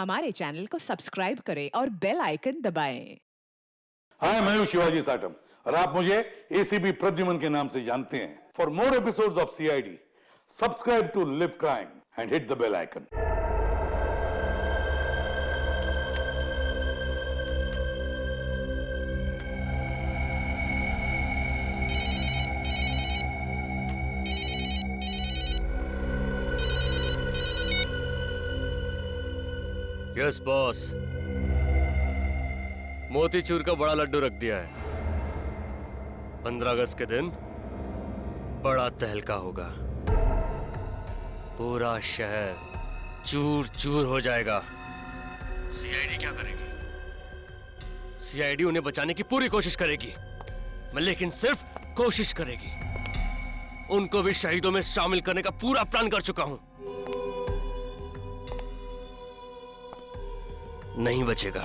हमारे चैनल को सब्सक्राइब करें और बेल आइकन दबाएं। हाय, मैं हूं शिवाजी साटम और आप मुझे एसीपी प्रद्युमन के नाम से जानते हैं। For more episodes of CID, subscribe to Live Crime and hit the bell icon. Yes boss, motichoor का बड़ा लड्डू रख दिया है। 15 अगस्त के दिन बड़ा तहलका होगा। पूरा शहर चूर चूर हो जाएगा। सीआईडी क्या करेगी? सीआईडी उन्हें बचाने की पूरी कोशिश करेगी, लेकिन सिर्फ कोशिश करेगी। उनको भी शहीदों में शामिल करने का पूरा प्लान कर चुका हूं। नहीं बचेगा,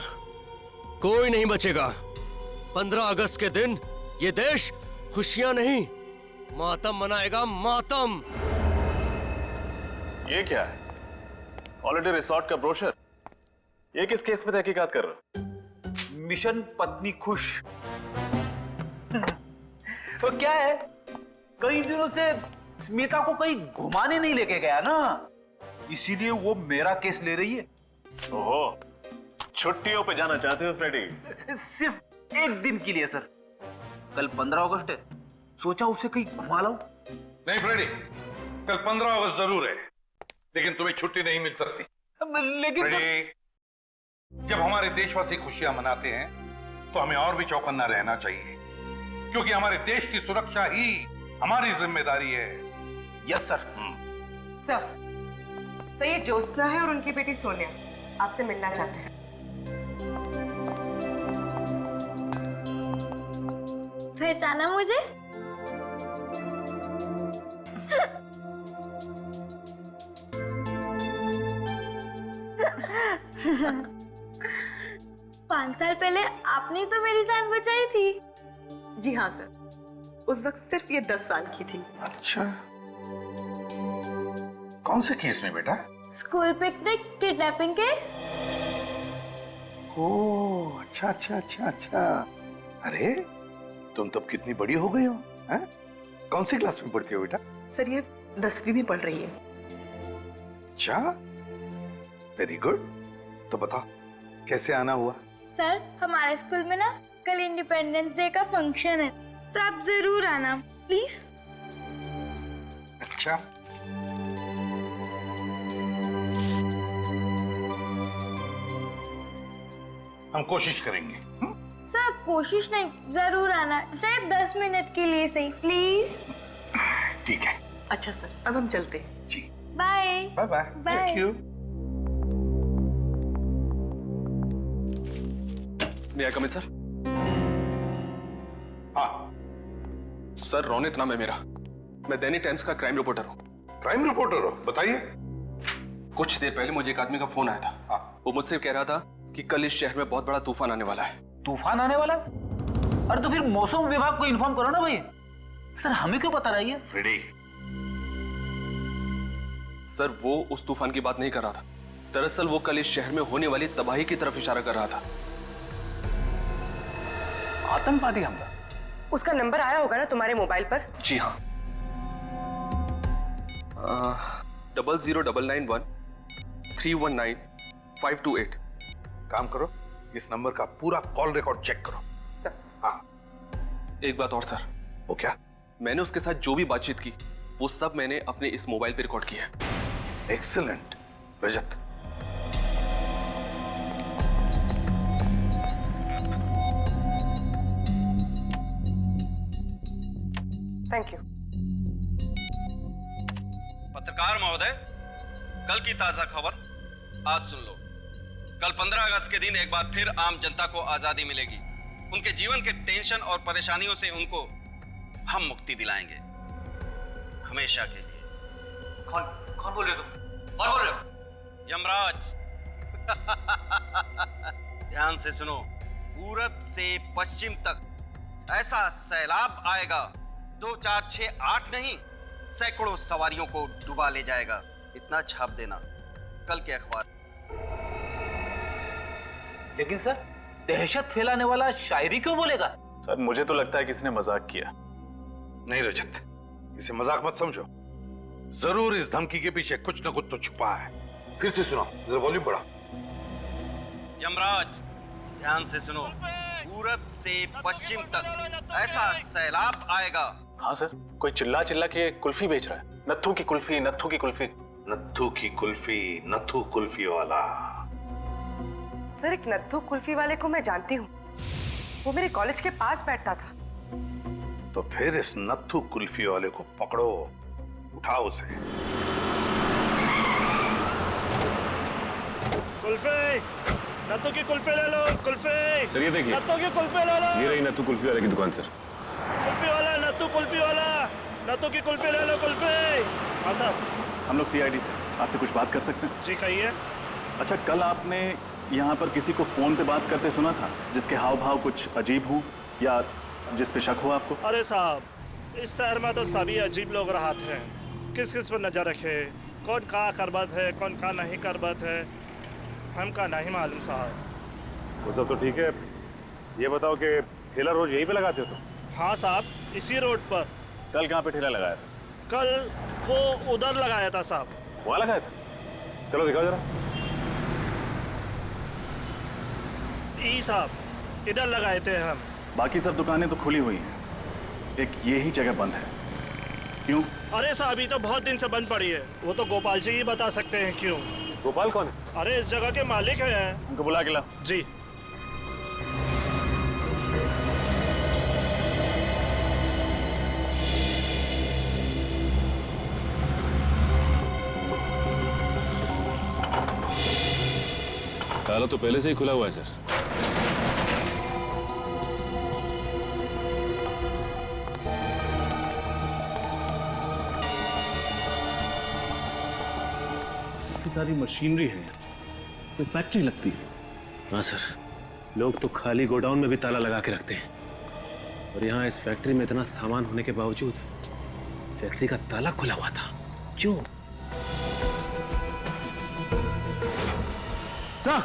कोई नहीं बचेगा। 15 अगस्त के दिन ये देश खुशियां नहीं, मातम मनाएगा, मातम। ये क्या है? हॉलिडे रिसोर्ट का ब्रोशर। ये किस केस में तहकीकात कर रहे हो? मिशन पत्नी खुश। तो क्या है, कई दिनों से स्मिता को कहीं घुमाने नहीं लेके गया ना, इसीलिए वो मेरा केस ले रही है। ओहो, छुट्टियों पे जाना चाहते हो फ्रेडी? सिर्फ एक दिन के लिए सर। कल 15 अगस्त है, सोचा उसे कहीं घुमा लाऊं। नहीं फ्रेडी, कल 15 अगस्त जरूर है, लेकिन तुम्हें छुट्टी नहीं मिल सकती। लेकिन फ्रेडी, जब हमारे देशवासी खुशियां मनाते हैं तो हमें और भी चौकन्ना रहना चाहिए, क्योंकि हमारे देश की सुरक्षा ही हमारी जिम्मेदारी है। Yes sir. सर, ये ज्योत्सना है और उनकी बेटी सोनिया आपसे मिलना चाहते हैं। पहचाना मुझे? पांच साल पहले आपने तो मेरी जान बचाई थी। जी हाँ सर, उस वक्त सिर्फ ये 10 साल की थी। अच्छा, कौन से केस में बेटा? School picnic kidnapping case. Oh, अच्छा अच्छा अच्छा अच्छा। अरे तुम तब कितनी बड़ी हो गई हो, हैं? कौन सी क्लास में पढ़ती हो बेटा? सर, ये 10वीं में पढ़ रही है। अच्छा, वेरी गुड। तो बताओ कैसे आना हुआ? सर, हमारे स्कूल में ना कल इंडिपेंडेंस डे का फंक्शन है, तो आप जरूर आना प्लीज। अच्छा, हम कोशिश करेंगे। सर, कोशिश नहीं, जरूर आना, चाहे 10 मिनट के लिए सही, प्लीज। ठीक है। अच्छा सर, अब हम चलते हैं। जी, bye bye bye. Bye. Thank you. मैं कमिंग सर? हाँ, सर, रोनित नाम है मेरा। मैं दैनिक टाइम्स का क्राइम रिपोर्टर हूँ। क्राइम रिपोर्टर हो? बताइए। कुछ देर पहले मुझे एक आदमी का फोन आया था। हाँ। वो मुझसे कह रहा था कि कल इस शहर में बहुत बड़ा तूफान आने वाला है। तूफान आने वाला? अरे तो फिर मौसम विभाग को इन्फॉर्म करो ना भाई। सर, हमें क्यों पता रही है? फ्रेडी, सर, वो उस तूफान की बात नहीं कर रहा था। दरअसल वो कल इस शहर में होने वाली तबाही की तरफ इशारा कर रहा था। आतंकवादी हमला? उसका नंबर आया होगा ना तुम्हारे मोबाइल पर? जी हाँ, 00991319 528। काम करो, इस नंबर का पूरा कॉल रिकॉर्ड चेक करो। सर। हाँ। एक बात और सर, वो क्या? मैंने उसके साथ जो भी बातचीत की वो सब मैंने अपने इस मोबाइल पे रिकॉर्ड किया है। Excellent Rajat. Thank you. पत्रकार महोदय, कल की ताजा खबर आज सुन लो। कल 15 अगस्त के दिन एक बार फिर आम जनता को आजादी मिलेगी। उनके जीवन के टेंशन और परेशानियों से उनको हम मुक्ति दिलाएंगे, हमेशा के लिए। कौन बोल रहे हो तुम? कौन बोल रहे हो? यमराज। ध्यान से सुनो, पूरब से पश्चिम तक ऐसा सैलाब आएगा, 2 4 6 8 नहीं, सैकड़ों सवारियों को डुबा ले जाएगा। इतना छाप देना कल के अखबार। लेकिन सर दहशत फैलाने वाला शायरी क्यों बोलेगा? सर मुझे तो लगता है किसी ने मजाक किया। नहीं रजत, इसे मजाक मत समझो। जरूर इस धमकी के पीछे कुछ न कुछ तो छुपा है। फिर से सुनाओ, जरा वॉल्यूम बढ़ा। यमराज, ध्यान से सुनो। पूरब से पश्चिम तक ऐसा सैलाब आएगा। हाँ सर, कोई चिल्ला चिल्ला के कुल्फी बेच रहा है। नत्थू की कुल्फी, नत्थू की कुल्फी। नत्थू की कुल्फी, नत्थू कुल्फी वाला। सर एक नत्थू कुल्फी वाले को मैं जानती हूँ, वो मेरे कॉलेज के पास बैठता था। तो फिर इस नत्थू कुल्फी वाले को पकड़ो, उठाओ उसे। कुल्फी, नत्थू की कुल्फी ले लो। कुल्फी सर ये देखिए, नत्थू की कुल्फी ले लो। ये रही नत्थू कुल्फी वाले की दुकान सर। कुल्फी वाला, नत्थू कुल्फी वाला, नत्थू की कुल्फी ले लो। कुल्फी। हाँ साहब। हम लोग सीआईडी से आपसे कुछ बात कर सकते हैं? जी कहिए। अच्छा, कल आपने यहाँ पर किसी को फोन पे बात करते सुना था जिसके हाव भाव कुछ अजीब हो या जिस पे शक हो आपको? अरे साहब, इस शहर में तो सभी अजीब लोग रहते हैं। किस किस पर नजर रखे, कौन का करबत है, कौन का नहीं करबत है, हमका नहीं मालूम साहब। वो सब तो ठीक है, ये बताओ कि ठेला रोज यहीं पे लगाते हो तुम? हाँ साहब, इसी रोड पर। कल कहाँ पे ठेला लगाया था? कल वो उधर लगाया था साहब। वहाँ लगाया था? चलो दिखाओ जरा। ई साहब, इधर लगाए थे हम। बाकी सब दुकानें तो खुली हुई हैं, एक ये ही जगह बंद है। क्यों? अरे साहब, ये तो बहुत दिन से बंद पड़ी है। वो तो गोपाल जी ही बता सकते हैं क्यों। गोपाल कौन है? अरे इस जगह के मालिक हैं। उनको बुला के ला। जी। ताला तो पहले से ही खुला हुआ है सर। सारी मशीनरी है, कोई फैक्ट्री लगती है। हाँ सर, लोग तो खाली गोडाउन में भी ताला लगा के रखते हैं, और यहाँ इस फैक्ट्री में इतना सामान होने के बावजूद फैक्ट्री का ताला खुला हुआ था। क्यों? सर,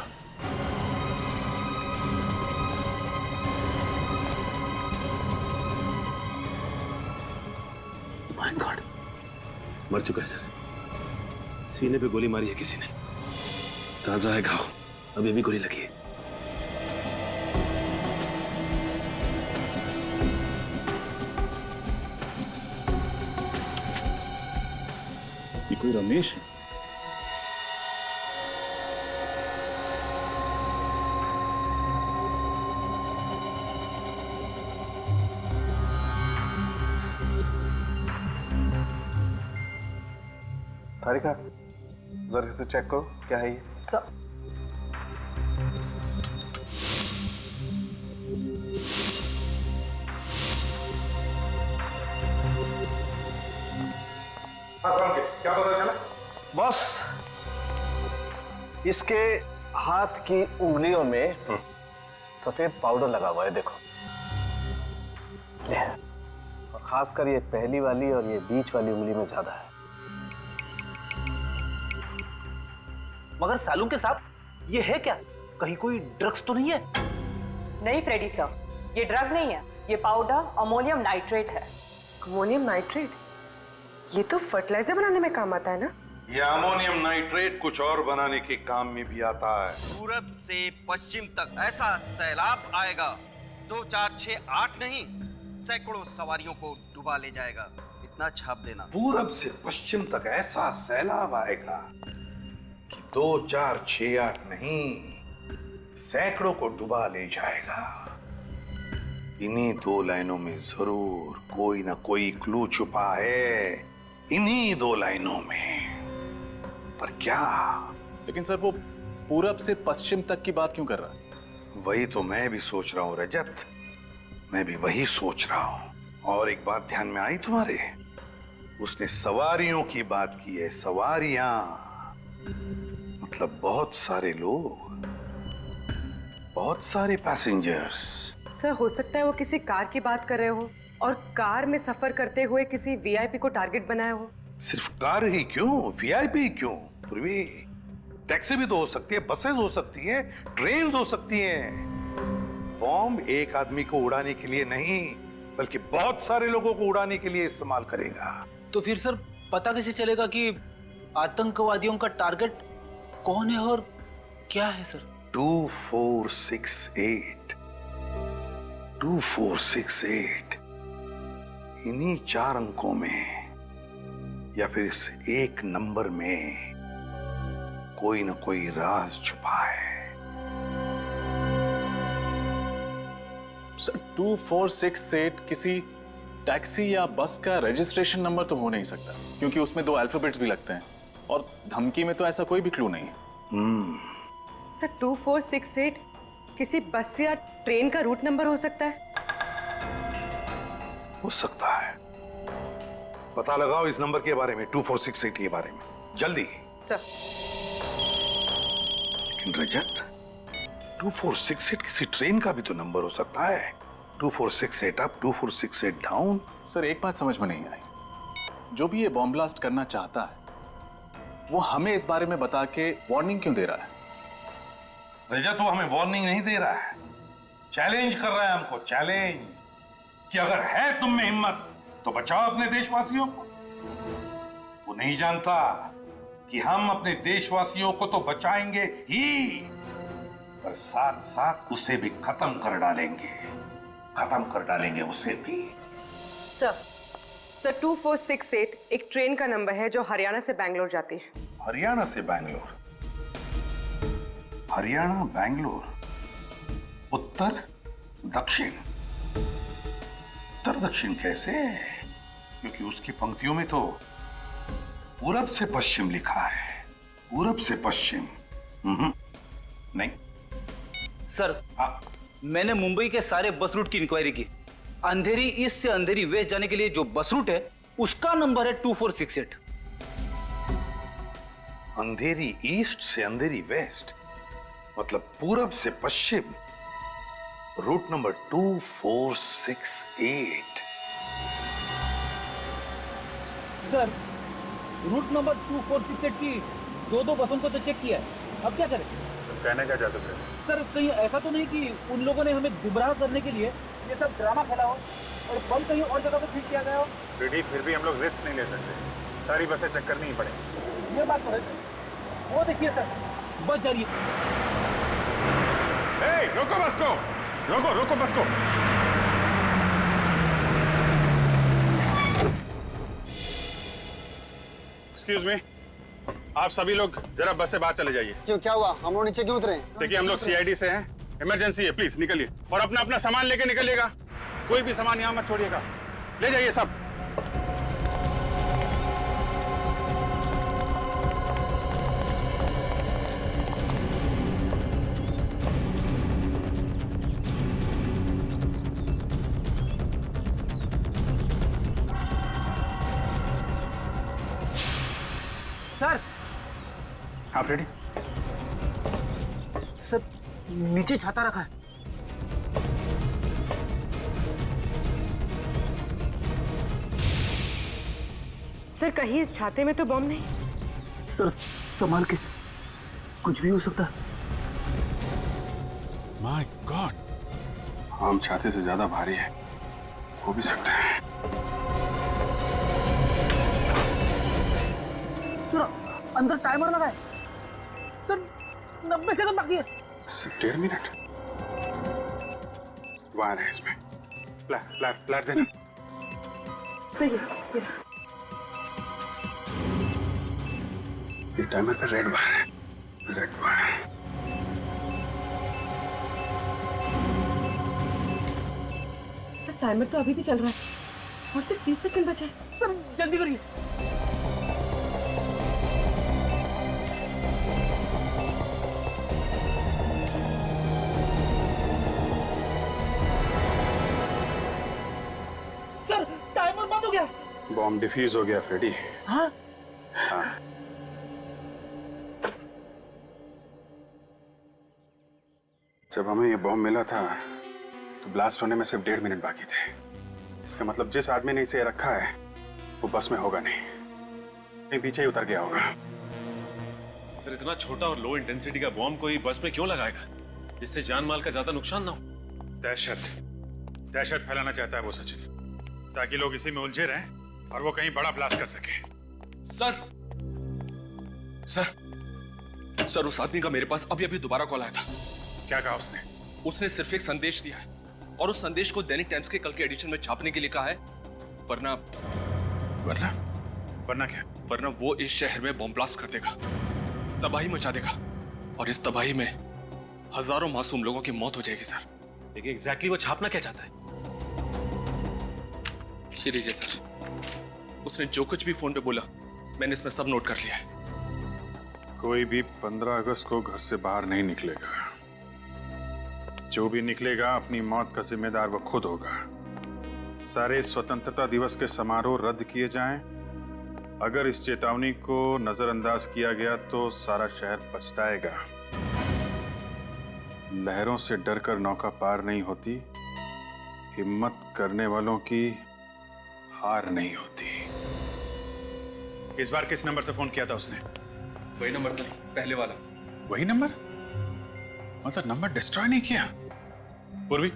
माय गॉड, मर चुका है सर। सीने पे गोली मारी है किसी ने, ताजा है घाव, अभी भी गोली लगी है। ये कोई रमेश है? तारिका, जरा से चेक करो क्या है ये। सर क्या पता चला? बॉस, इसके हाथ की उंगलियों में सफेद पाउडर लगा हुआ है, देखो। और खासकर ये पहली वाली और ये बीच वाली उंगली में ज्यादा है। मगर सालू के साथ ये है क्या? कहीं कोई ड्रग्स तो नहीं है? नहीं फ्रेडी सर, ये ड्रग नहीं है, ये पाउडर अमोनियम नाइट्रेट है। Ammonium nitrate? ये तो फर्टिलाइजर बनाने में काम आता है ना? ये अमोनियम नाइट्रेट कुछ और बनाने के काम में भी आता है। पूरब से पश्चिम तक ऐसा सैलाब आएगा, 2 4 6 8 नहीं, सैकड़ों सवारियों को डुबा ले जाएगा। इतना छाप देना। पूरब से पश्चिम तक ऐसा सैलाब आएगा कि 2 4 6 8 नहीं, सैकड़ों को डुबा ले जाएगा। इन्हीं 2 लाइनों में जरूर कोई ना कोई क्लू छुपा है, इन्हीं 2 लाइनों में। पर क्या? लेकिन सर वो पूरब से पश्चिम तक की बात क्यों कर रहा है? वही तो मैं भी सोच रहा हूं रजत, मैं भी वही सोच रहा हूं। और एक बात ध्यान में आई तुम्हारे, उसने सवारियों की बात की है। सवारियां मतलब बहुत सारे लोग, बहुत सारे पैसेंजर्स। सर हो सकता है वो किसी कार की बात कर रहे हो और कार में सफर करते हुए किसी वीआईपी को टारगेट बनाया हो। सिर्फ कार ही क्यों, वीआईपी क्यों? पूर्वी, टैक्सी भी तो हो सकती है, बसेस हो सकती है, ट्रेन हो सकती हैं। बॉम्ब एक आदमी को उड़ाने के लिए नहीं, बल्कि बहुत सारे लोगों को उड़ाने के लिए इस्तेमाल करेगा। तो फिर सर पता कैसे चलेगा कि आतंकवादियों का टारगेट कौन है और क्या है सर? 2468 2468 इन्हीं 4 अंकों में या फिर इस एक नंबर में कोई ना कोई राज छुपा है। सर 2468 किसी टैक्सी या बस का रजिस्ट्रेशन नंबर तो हो नहीं सकता, क्योंकि उसमें 2 अल्फाबेट्स भी लगते हैं और धमकी में तो ऐसा कोई भी क्लू नहीं है। सर 2468 किसी बस या ट्रेन का रूट नंबर हो सकता है? हो सकता है। पता लगाओ इस नंबर के बारे में, 2468 के बारे में, जल्दी। सर लेकिन रजत, 2468 किसी ट्रेन का भी तो नंबर हो सकता है। 2468 अप, 2468 डाउन। सर एक बात समझ में नहीं आई, जो भी ये बॉम्ब ब्लास्ट करना चाहता है वो हमें इस बारे में बता के वार्निंग क्यों दे रहा है? रजत, वो हमें वार्निंग नहीं दे रहा है, चैलेंज कर रहा है हमको, चैलेंज कि अगर है तुम में हिम्मत तो बचाओ अपने देशवासियों को। वो नहीं जानता कि हम अपने देशवासियों को तो बचाएंगे ही, पर साथ साथ उसे भी खत्म कर डालेंगे उसे भी। सर 2468 एक ट्रेन का नंबर है जो हरियाणा से बैंगलोर जाती है। हरियाणा से बैंगलोर? हरियाणा बैंगलोर, उत्तर दक्षिण। उत्तर दक्षिण कैसे? क्योंकि उसकी पंक्तियों में तो पूरब से पश्चिम लिखा है। पूरब से पश्चिम नहीं। सर मैंने मुंबई के सारे बस रूट की इंक्वायरी की। अंधेरी ईस्ट से अंधेरी वेस्ट जाने के लिए जो बस रूट है उसका नंबर है 2468। अंधेरी ईस्ट से अंधेरी वेस्ट मतलब पूरब से पश्चिम, route number 2468। Sir route number 2468 की 2 बसों को तो चेक किया है, अब क्या करें? कहने क्या चाहते थे? सर कहीं ऐसा तो नहीं कि उन लोगों ने हमें गुमराह करने के लिए ये सब ड्रामा खेला हो और बम कहीं और जगह पे फिट किया गया हो? फिर भी हम लोग रिस्क नहीं ले सकते, सारी बसें चेक करनी ही पड़ेगी। ये बात तो है सर। वो देखिए सर, बस जा रही है। रोको बस को, रोको बस को। एक्सक्यूज मी, आप सभी लोग जरा बस से बाहर चले जाइए। क्यों, क्या हुआ? हम लोग नीचे क्यों उतरे? देखिए हम लोग सीआईडी से हैं, इमरजेंसी है, प्लीज निकलिए और अपना अपना सामान लेके निकलिएगा। कोई भी सामान यहाँ मत छोड़िएगा, ले जाइए सब। सर आप रेडी? सर नीचे छाता रखा है। सर कहीं इस छाते में तो बम नहीं? सर संभाल के, कुछ भी हो सकता है। माय गॉड, आम छाते से ज्यादा भारी है, हो भी सकता है। सर अंदर टाइमर लगा है सर, 90 सेकंड बाकी है। 1.5 मिनट वायर है इसमें, फ्लैट देना। सही है। ये टाइमर पे रेड वायर है, रेड वायर। सर टाइमर तो अभी भी चल रहा है और सिर्फ 30 सेकंड बचे हैं। सर जल्दी करिए। सर टाइमर बंद हो गया। बॉम्ब डिफ्यूज हो गया फ्रेडी। हाँ? हाँ। जब हमें ये बॉम्ब मिला था तो ब्लास्ट होने में सिर्फ 1.5 मिनट बाकी थे। इसका मतलब जिस आदमी ने इसे रखा है वो बस में होगा नहीं, पीछे ही उतर गया होगा। सर इतना छोटा और लो इंटेंसिटी का बॉम्ब कोई बस में क्यों लगाएगा जिससे जान माल का ज्यादा नुकसान ना हो? दहशत फैलाना चाहता है वो सचिन, ताकि लोग इसी में उलझे रहें और वो कहीं बड़ा ब्लास्ट कर सके। सर सर सर उस आदमी का मेरे पास अभी अभी दोबारा कॉल आया था। क्या कहा उसने? उसने सिर्फ एक संदेश दिया है और उस संदेश को दैनिक टाइम्स के कल के एडिशन में छापने के लिए कहा है, वरना वरना वरना क्या? वरना वो इस शहर में बॉम्ब ब्लास्ट कर देगा, तबाही मचा देगा और इस तबाही में हजारों मासूम लोगों की मौत हो जाएगी सर। लेकिन एग्जैक्टली वो छापना क्या चाहता है? ये लीजिए सर, उसने जो कुछ भी फोन पे बोला मैंने इसमें सब नोट कर लिया है। कोई भी 15 अगस्त को घर से बाहर नहीं निकलेगा। जो भी निकलेगा अपनी मौत का जिम्मेदार वो खुद होगा। सारे स्वतंत्रता दिवस के समारोह रद्द किए जाएं। अगर इस चेतावनी को नजरअंदाज किया गया तो सारा शहर पछताएगा। लहरों से डरकर नौका पार नहीं होती, हिम्मत करने वालों की हार नहीं होती। इस बार किस नंबर से फोन किया था उसने? वही नंबर सर, पहले वाला। वही नंबर? मतलब नंबर डिस्ट्रॉय नहीं किया? पूर्वी,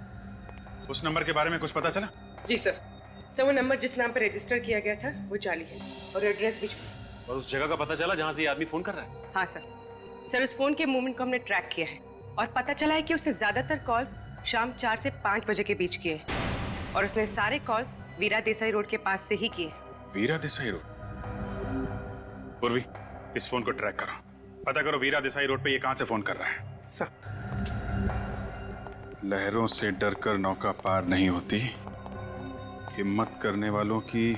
उस नंबर के बारे में कुछ पता चला? जी सर, वो नंबर जिस नाम पर रजिस्टर किया गया था वो जाली है और एड्रेस भी झूठा। और उस जगह का पता चला जहां से ये आदमी फोन कर रहा है? हाँ सर, उस फोन के मूवमेंट को हमने ट्रैक किया है और पता चला है कि उसने ज्यादातर कॉल्स शाम 4 से 5 बजे के बीच किए और उसने सारे कॉल्स वीरा देसाई रोड के पास से ही किए। वीरा देसाई रोड? पूर्वी, इस फोन को ट्रैक करो, पता करो वीरा देसाई रोड पे ये कहां से फोन कर रहा है। सर, लहरों से डरकर नौका पार नहीं होती, हिम्मत करने वालों की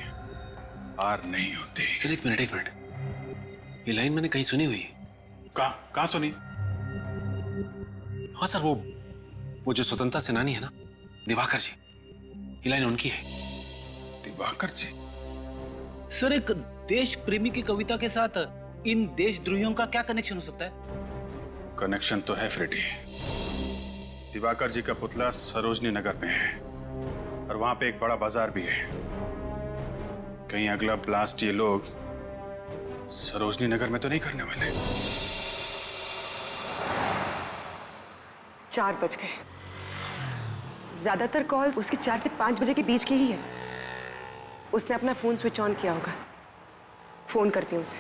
हार नहीं होती। सर एक मिनट, ये लाइन मैंने कहीं सुनी हुई है। कहाँ सुनी? हाँ सर, वो जो स्वतंत्रता सेनानी है ना, दिवाकर जी, ये लाइन उनकी है। दिवाकर जी? सर, एक देश प्रेमी की कविता के साथ इन देशद्रोहियों का क्या कनेक्शन हो सकता है? कनेक्शन तो है फ्रेडी। दिवाकर जी का पुतला सरोजनी नगर में है और वहां पे एक बड़ा बाजार भी है। कहीं अगला ब्लास्ट ये लोग सरोजनी नगर में तो नहीं करने वाले? 4 बज गए। ज्यादातर कॉल्स उसके 4 से 5 बजे के बीच की ही है। उसने अपना फोन स्विच ऑन किया होगा। फोन करती हूँ उसे।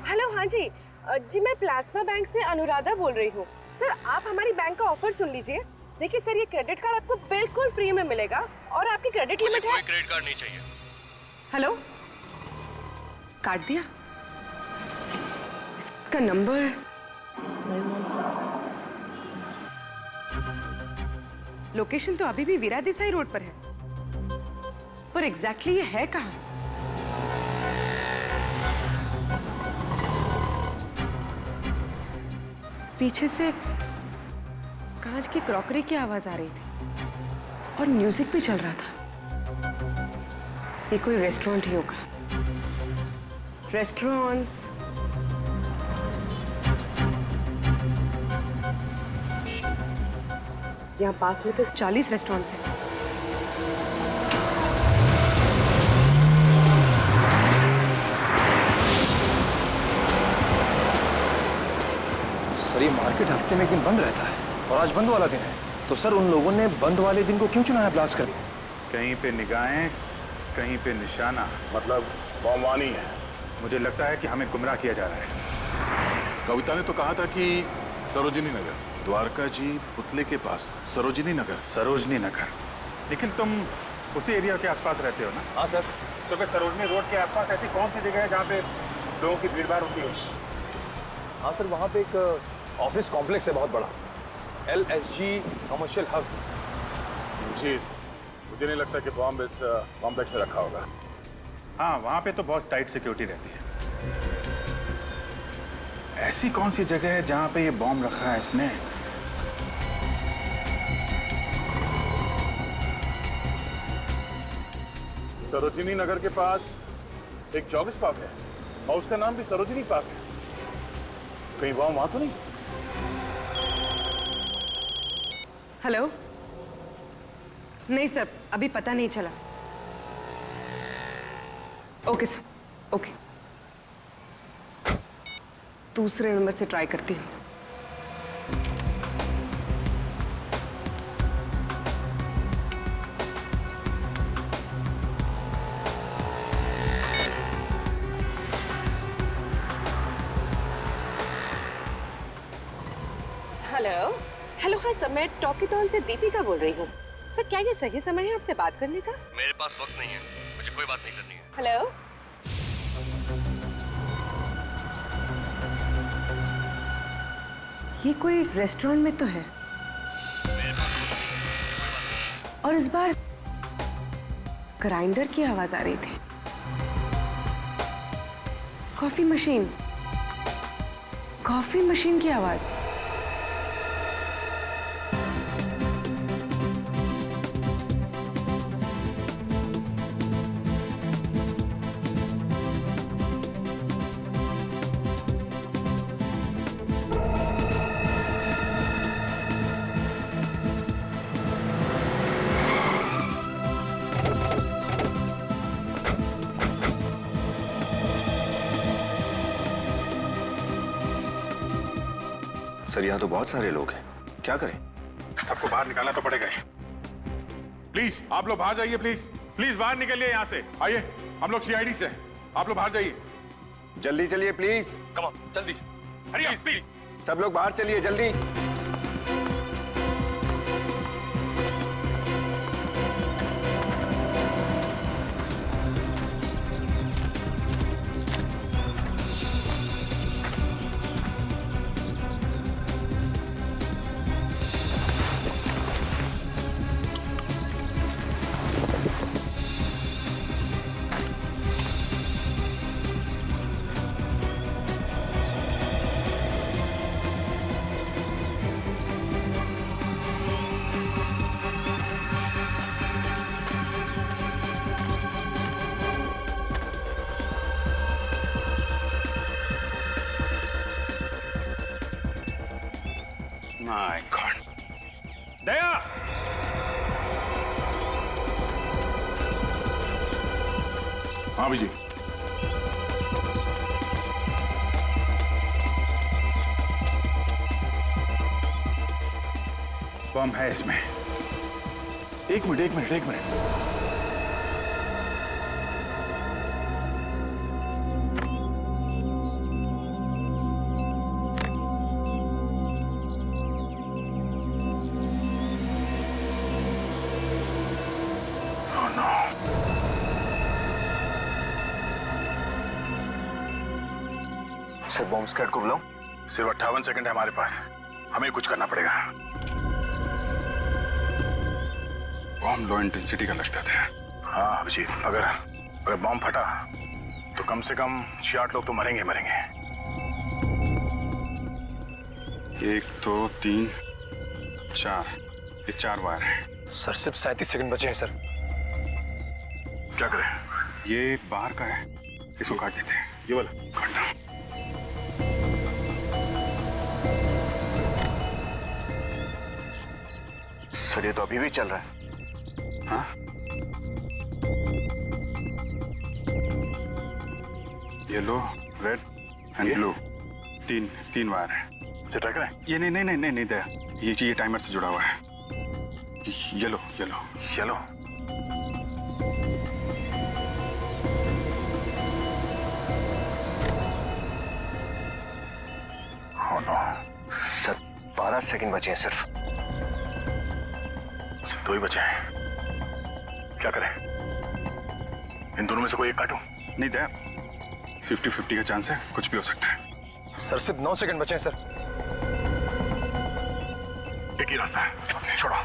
हेलो, हाँ जी, मैं प्लाज्मा बैंक से अनुराधा बोल रही हूँ। सर, आप हमारी बैंक का ऑफर सुन लीजिए। देखिए सर, ये क्रेडिट कार्ड आपको बिल्कुल फ्री में मिलेगा और आपकी क्रेडिट लिमिट है। कोई क्रेडिट कार्ड नहीं चाहिए। हेलो, काट दिया? इसका नंबर लोकेशन तो अभी भी वीरा देसाई रोड पर है, पर एग्जैक्टली ये है कहाँ? पीछे से कांच की क्रॉकरी की आवाज आ रही थी और म्यूजिक भी चल रहा था। ये कोई रेस्टोरेंट ही होगा। रेस्टोरेंट्स, यहाँ पास में तो 40 रेस्टोरेंट्स हैं। सर, ये मार्केट हफ्ते में एक दिन बंद रहता है और आज बंद वाला दिन है, तो सर उन लोगों ने बंद वाले दिन को क्यों चुना है ब्लास्ट करने? कहीं पे निगाहें, कहीं पे निशाना, मतलब बमवानी है। मुझे लगता है कि हमें गुमराह किया जा रहा है। कविता ने तो कहा था कि सरोजिनी नगर, द्वारका जी पुतले के पास सरोजिनी नगर। सरोजनी नगर? लेकिन तुम उसी एरिया के आसपास रहते हो ना? हाँ सर। तो फिर सरोजनी रोड के आसपास ऐसी कौन सी जगह है जहाँ पे लोगों की भीड़ भाड़ होती हो? हाँ सर, वहाँ पे एक ऑफिस कॉम्प्लेक्स है बहुत बड़ा, LSG कमर्शियल हब। मुझे नहीं लगता कि बॉम्ब इस कॉम्प्लेक्स में रखा होगा। हाँ, वहाँ पे तो बहुत टाइट सिक्योरिटी रहती है। ऐसी कौन सी जगह है जहाँ पे ये बॉम्ब रखा है इसने? सरोजिनी नगर के पास एक जॉगिस पार्क है और उसका नाम भी सरोजिनी पार्क है। कहीं वहां तो नहीं? हेलो, नहीं सर, अभी पता नहीं चला। Okay sir, okay. दूसरे नंबर से ट्राई करती हूँ। हेलो हेलो, हाँ सर, मैं टॉकीटॉन से दीपिका बोल रही हूँ। सर क्या ये सही समय है आपसे बात करने का? मेरे पास वक्त नहीं है, मुझे कोई बात नहीं करनी है। हेलो, ये कोई रेस्टोरेंट में तो है, और इस बार ग्राइंडर की आवाज आ रही थी। कॉफी मशीन की आवाज। सर यहाँ तो बहुत सारे लोग हैं, क्या करें? सबको बाहर निकालना तो पड़ेगा ही। प्लीज आप लोग बाहर जाइए, प्लीज प्लीज बाहर निकलिए यहाँ से। आइए, हम लोग सीआईडी से हैं, आप लोग बाहर जाइए। जल्दी चलिए प्लीज। कम ऑन, जल्दी हरिया प्लीज। सब लोग बाहर चलिए जल्दी। My God. दया! हाँ विजय। बम है इसमें। एक मिनट। सर बॉम्ब स्क्वाड को बुलाऊं? सिर्फ 58 सेकंड है हमारे पास, हमें कुछ करना पड़ेगा। बॉम्ब लो इंटेंसिटी का लगता था। हाँ अभिजीत, अगर बॉम्ब फटा तो कम से कम 6-8 लोग तो मरेंगे। 1 2 3 4, ये 4 वायर है। सर सिर्फ 37 सेकंड बचे हैं सर। क्या करें? ये बाहर का है, इसको काट देते हैं। ये वाला काट दो। सर ये तो अभी भी चल रहा है। हाँ? येलो, रेड एंड ब्लू, तीन वायर है। इसे ट्राई करें? ये नहीं दया, ये टाइमर से जुड़ा हुआ है। Yellow. Oh no. Sir 12 second बचे हैं सिर्फ 2 ही बचे हैं। क्या करें? इन दोनों में से कोई एक काटूं? नहीं दया, 50-50 का चांस है, कुछ भी हो सकता है। सर सिर्फ 9 सेकंड बचे हैं सर। एक ही रास्ता है, छोड़ो।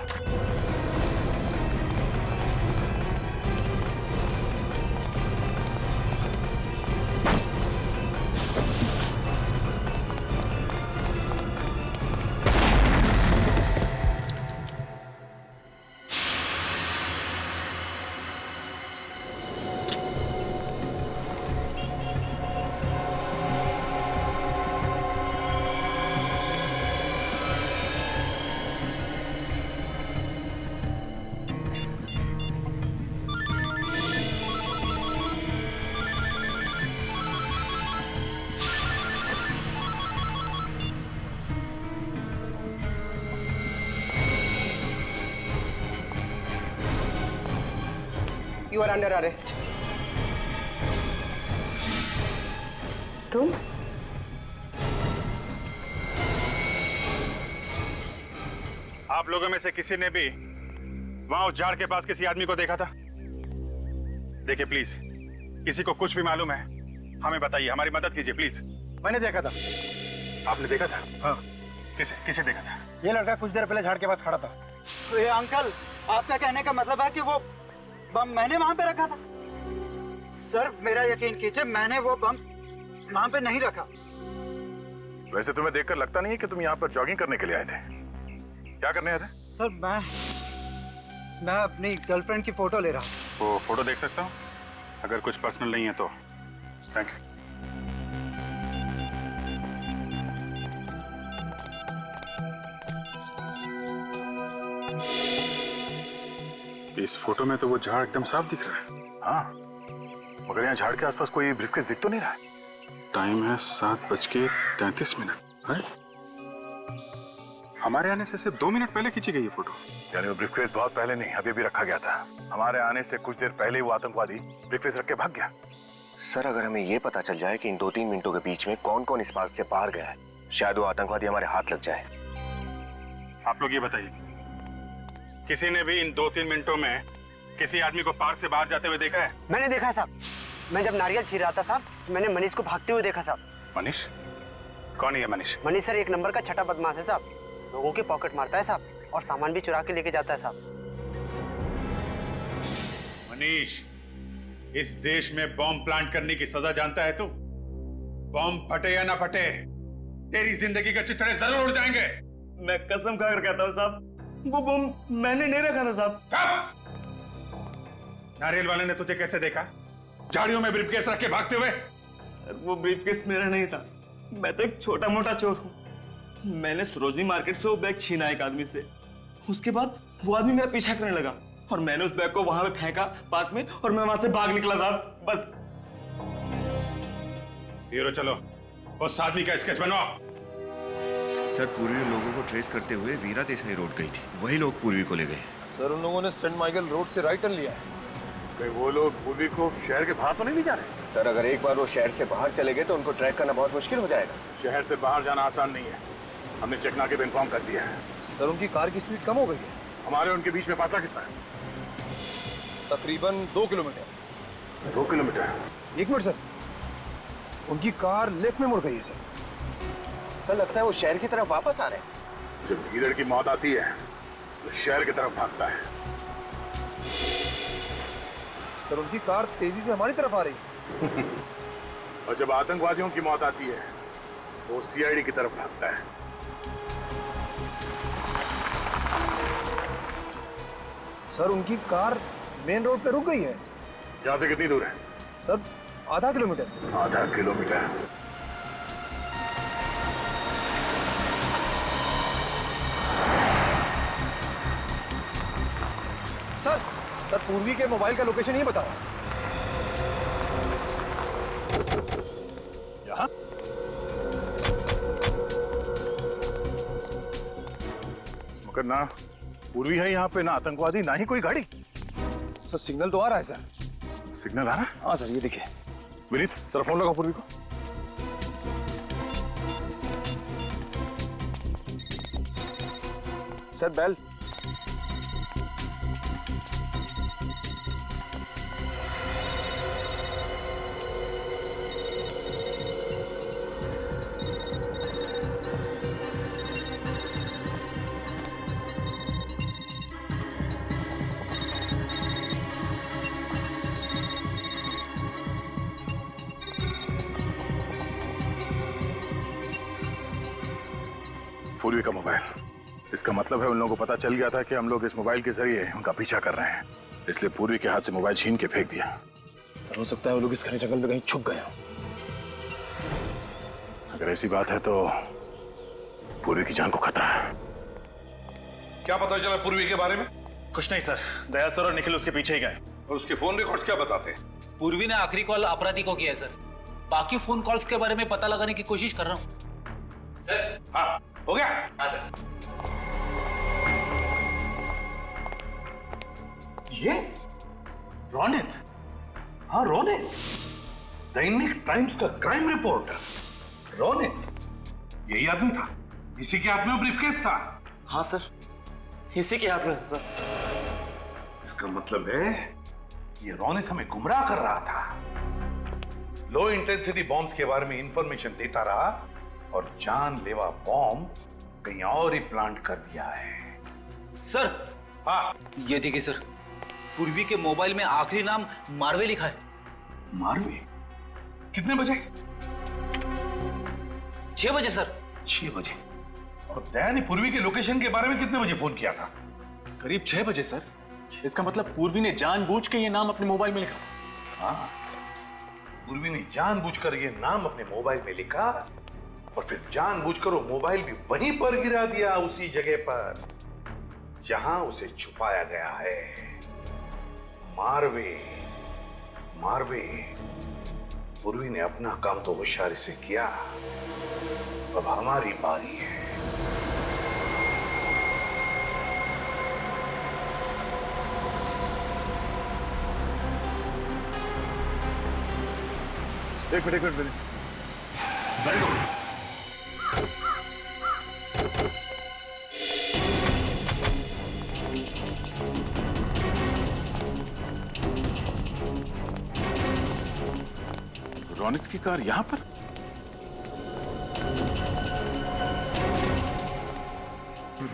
You are under arrest. तुम? आप लोगों में से किसी ने भी वहां उस झाड़ के पास किसी आदमी को देखा था? देखिए प्लीज, किसी को कुछ भी मालूम है हमें बताइए, हमारी मदद कीजिए प्लीज। मैंने देखा था। आपने देखा था? हाँ। किसे देखा था? ये लड़का कुछ देर पहले झाड़ के पास खड़ा था। तो ये अंकल, आपका कहने का मतलब है कि वो बम मैंने वहां पे रखा था? सर मेरा यकीन कीजिए, मैंने वो बम वहां पे नहीं रखा। वैसे तुम्हें देखकर लगता नहीं है कि तुम यहाँ पर जॉगिंग करने के लिए आए थे। क्या करने आए थे? सर मैं अपनी गर्लफ्रेंड की फोटो ले रहा हूँ। वो फोटो देख सकता हूँ? अगर कुछ पर्सनल नहीं है तो थैंक यू। इस फोटो में तो वो झाड़ एकदम साफ दिख रहा है। हाँ, मगर यहाँ झाड़ के आसपास कोई ब्रीफकेस दिख तो नहीं रहा है। टाइम है 7:33। हमारे आने से सिर्फ 2 मिनट पहले खींची गई ये फोटो। यानी वो ब्रीफकेस बहुत पहले नहीं, अभी रखा गया था। हमारे आने से कुछ देर पहले वो आतंकवादी ब्रीफकेस रख के भाग गया। सर अगर हमें ये पता चल जाए कि इन 2-3 मिनटों के बीच में कौन कौन इस पार्क से बाहर गया है, शायद वो आतंकवादी हमारे हाथ लग जाए। आप लोग ये बताइए, किसी ने भी इन 2-3 मिनटों में किसी आदमी को पार्क से बाहर जाते हुए देखा है? मैंने देखा साहब, मैं जब नारियल छील रहा था साहब, मैंने मनीष को भागते हुए देखा साहब। मनीष? कौन है ये मनीष? मनीष सर 1 नंबर का छठा बदमाश है साहब, लोगों की पॉकेट मारता है साहब और सामान भी चुरा के लेके जाता है साहब। मनीष, इस देश में बॉम्ब प्लांट करने की सजा जानता है तू? बॉम्ब फटे या ना फटे, तेरी जिंदगी के चिथड़े जरूर उड़ जाएंगे। मैं कसम खाकर कहता हूँ साहब, वो बम मैंने नहीं रखा था साहब। नारियल वाले ने तुझे कैसे देखा झाड़ियों में ब्रीफकेस रख के भागते हुए? सर वो ब्रीफकेस मेरा नहीं था, मैं तो एक छोटा मोटा चोर हूँ। मैंने सरोजनी मार्केट से वो बैग छीना एक आदमी से, उसके बाद वो आदमी मेरा पीछा करने लगा और मैंने उस बैग को वहां पे फेंका पार्क में और मैं वहां से भाग निकला साहब, बस। हीरो चलो, उस आदमी का स्केच बनवाओ। सर पूर्वी लोगों को ट्रेस करते हुए वीरा देसाई रोड गई थी, वही लोग पूर्वी को ले गए। सर उन लोगों ने सेंट माइकल रोड से राइट टर्न लिया है। वो लोग पूर्वी को शहर के बाहर तो नहीं ले जा रहे? सर अगर एक बार वो शहर से बाहर चले गए तो उनको ट्रैक करना बहुत मुश्किल हो जाएगा। शहर से बाहर जाना आसान नहीं है, हमने चेकनाके पे इन्फॉर्म कर दिया है। सर उनकी कार की स्पीड कम हो गई है। हमारे उनके बीच में फासला कितना है? तकरीबन 2 किलोमीटर। 2 किलोमीटर? 1 मिनट सर, उनकी कार लेफ्ट में मुड़ गई है सर। सर लगता है वो शहर की तरफ वापस आ रहे हैं। जब लीडर की मौत आती है तो शहर की तरफ भागता है। सर उनकी कार तेजी से हमारी तरफ आ रही है। और जब आतंकवादियों की मौत आती है वो सीआईडी की तरफ भागता है। सर उनकी कार मेन रोड पे रुक गई है। यहाँ से कितनी दूर है? सर आधा किलोमीटर। आधा किलोमीटर? सर पूर्वी के मोबाइल का लोकेशन ये बताओ। यहाँ? मगर ना पूर्वी है यहाँ पे, ना आतंकवादी, ना ही कोई गाड़ी। सर सिग्नल तो आ रहा है सर। सिग्नल आ रहा है? हाँ सर, ये देखिए। विनीत सर फोन लगाओ पूर्वी को। Sir bell. पूर्वी का मोबाइल, इसका मतलब है उन लोगों को पता चल गया था कि हम लोग इस मोबाइल के जरिए उनका पीछा कर रहे हैं, इसलिए पूर्वी के हाथ से मोबाइल छीन के फेंक दिया। सर हो सकता है वो लोग इस घने जंगल में कहीं छुप गए हों। अगर ऐसी बात है तो पूर्वी की जान को खतरा है। क्या पता चला पूर्वी के बारे में? कुछ नहीं सर, दया सर और निखिल उसके पीछे ही गए। और उसके फोन रिकॉर्ड्स क्या बताते हैं? पूर्वी ने आखिरी कॉल अपराधी को किया है सर, बाकी फोन कॉल्स के बारे में पता लगाने की कोशिश कर रहा हूँ। हाँ हो गया। ये रोनित? हाँ रोनित, दैनिक टाइम्स का क्राइम रिपोर्टर रोनित। यही आदमी था, इसी के हाथ में ब्रीफकेस था। हाँ सर, इसी के हाथ में था सर। इसका मतलब है ये रोनित हमें गुमराह कर रहा था, लो इंटेंसिटी बॉम्ब्स के बारे में इंफॉर्मेशन देता रहा और जानलेवा बॉम्ब कहीं और ही प्लांट कर दिया है। सर, हाँ ये देखिए सर, पूर्वी के मोबाइल में आखिरी नाम मारवे लिखा है। मारवे? कितने बजे? 6 बजे सर। 6 बजे? और दया ने पूर्वी के लोकेशन के बारे में कितने बजे फोन किया था? करीब 6 बजे सर। इसका मतलब पूर्वी ने जानबूझ के ये नाम अपने मोबाइल में लिखा। हाँ, पूर्वी ने जानबूझकर ये नाम अपने मोबाइल में लिखा और फिर जानबूझकर वो मोबाइल भी वहीं पर गिरा दिया, उसी जगह पर जहां उसे छुपाया गया है। मारवे, मारवे। पूर्वी ने अपना काम तो होशियारी से किया, अब हमारी बारी है। एक मिनट वेरी गुड। रोनित की कार यहां पर?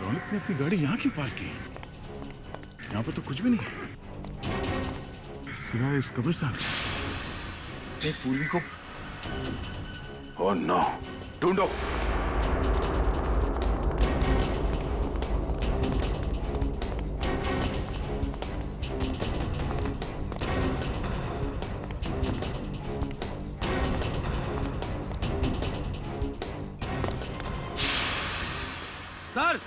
रोनित ने अपनी गाड़ी यहां क्यों पार्क की? यहां पर तो कुछ भी नहीं है सिवाय इस कब्रिस्तान। पूर्वी को ओह नो, ढूंढो। सर,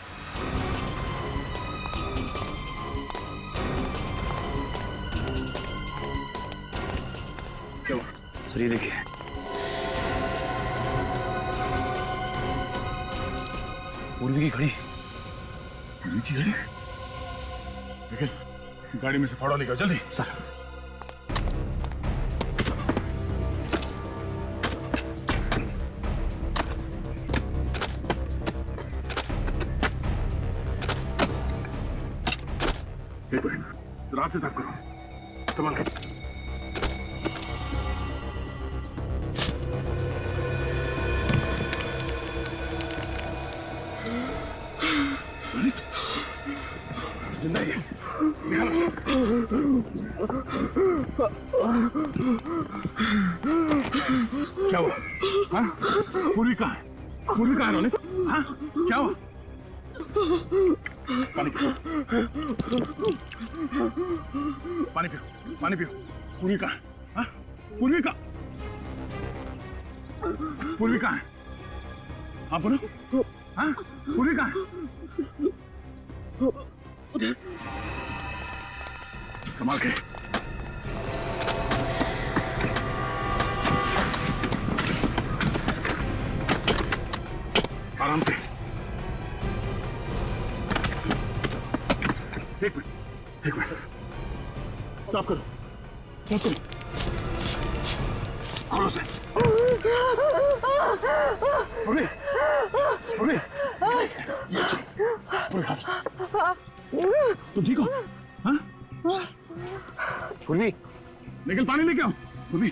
क्या हुआ? सर ये देखिए, पूर्वी की घड़ी। पूर्वी की घड़ी? निखिल, गाड़ी में से फाड़ा निकाल जल्दी। सर। एक मिनट, रात से साफ करो, संभाल के। जिंदा ही है, निकालो उसे। क्या हुआ? हाँ? पूर्वी कहाँ है? पूर्वी कहाँ है रोनित? हाँ? क्या हुआ? पानी पियो, पानी पियो, पानी पियो। पूर्वी कहाँ है? हाँ? पूर्वी कहाँ? पूर्वी कहाँ है? हाँ बोलो। हाँ? पूर्वी कहाँ है? संभाल के। आराम से। एक मिनट, साफ करो, साफ करो। खोलो से। पूरी, पूरी, ये चल, पूरी हाथ। तुम ठीक हो? हाँ? पूर्वी, निकल पानी लेके आओ। पूर्वी,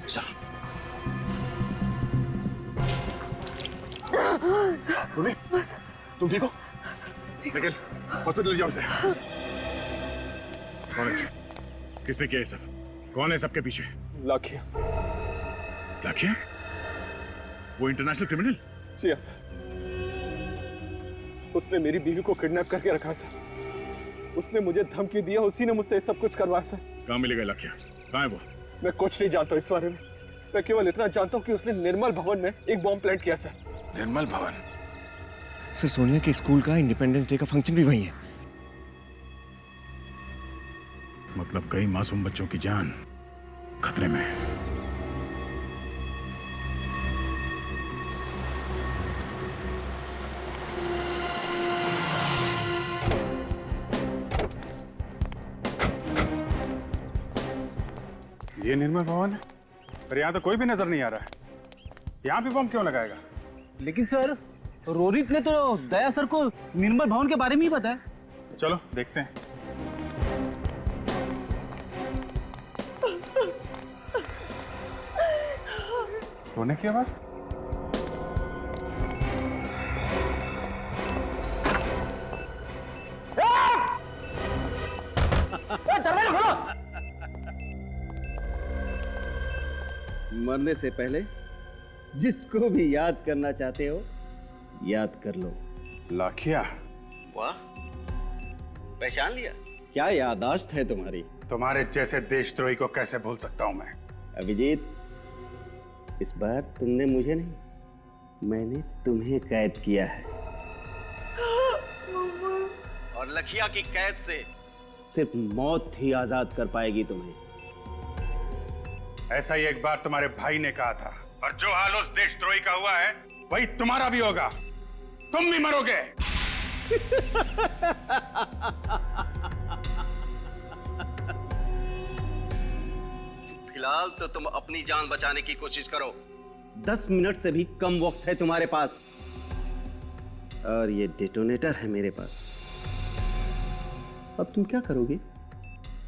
सर। पूर्वी, तुम ठीक हो? निकल, हॉस्पिटल जाओ से। कौन है? किसने किया ये सब? कौन है सबके पीछे? लाखिया। लाखिया? वो इंटरनेशनल क्रिमिनल? जी हाँ सर, उसने मेरी बीवी को किडनैप करके रखा सर। उसने मुझे धमकी दिया, उसी ने मुझसे सब कुछ करवाया सर। कहाँ मिलेगा लाखिया? कहाँ है वो? मैं कुछ नहीं जानता इस बारे में। मैं केवल इतना जानता हूँ कि उसने निर्मल भवन में एक बॉम्ब प्लांट किया सर। निर्मल भवन? सर, सोनिया के स्कूल का इंडिपेंडेंस डे का फंक्शन भी वही है। मतलब कई मासूम बच्चों की जान खतरे में है। ये निर्मल भवन है, पर यहाँ तो कोई भी नजर नहीं आ रहा है। यहाँ भी बम क्यों लगाएगा? लेकिन सर, रोहित ने तो दया सर को निर्मल भवन के बारे में ही बताया। चलो देखते हैं। रोने की आवाज? दरवाजा खोलो। मरने से पहले जिसको भी याद करना चाहते हो याद कर लो। लाखिया, वाह, पहचान लिया? क्या याददाश्त है तुम्हारी। तुम्हारे जैसे देशद्रोही को कैसे भूल सकता हूं मैं। अभिजीत, इस बार तुमने मुझे नहीं, मैंने तुम्हें कैद किया है। और लखिया की कैद से सिर्फ मौत ही आजाद कर पाएगी तुम्हें। ऐसा ही एक बार तुम्हारे भाई ने कहा था, और जो हाल उस देशद्रोही का हुआ है वही तुम्हारा भी होगा। तुम भी मरोगे। फिलहाल तो तुम अपनी जान बचाने की कोशिश करो। 10 मिनट से भी कम वक्त है तुम्हारे पास, और ये डेटोनेटर है मेरे पास। अब तुम क्या करोगे?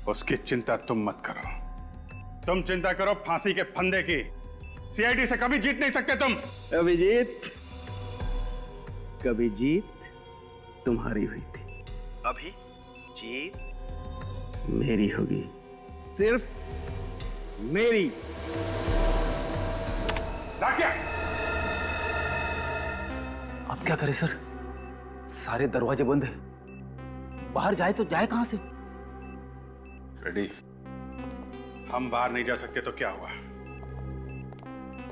उसकी चिंता तुम मत करो। तुम चिंता करो फांसी के फंदे की। सीआईडी से कभी जीत नहीं सकते तुम। अभिजीत, कभी जीत तुम्हारी हुई थी, अभी जीत मेरी होगी, सिर्फ मेरी। अब क्या करें सर? सारे दरवाजे बंद है, बाहर जाए तो जाए कहां से? रेडी, हम बाहर नहीं जा सकते तो क्या हुआ?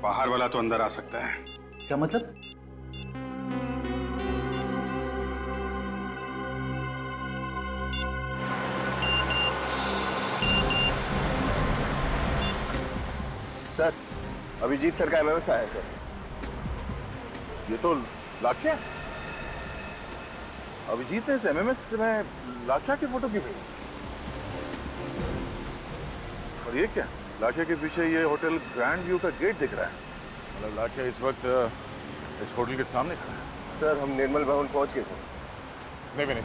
बाहर वाला तो अंदर आ सकता है। क्या मतलब? सर, अभिजीत सर का एमएमएस आया सर। ये तो लाखिया। अभिजीत ने इस एमएमएस में लाखिया की फोटो क्यों भेजी? और ये क्या? लाखिया के पीछे ये होटल ग्रैंड व्यू का गेट दिख रहा है। मतलब लाखिया इस वक्त इस होटल के सामने खड़ा है। सर, हम निर्मल भवन पहुंच गए थे। नहीं,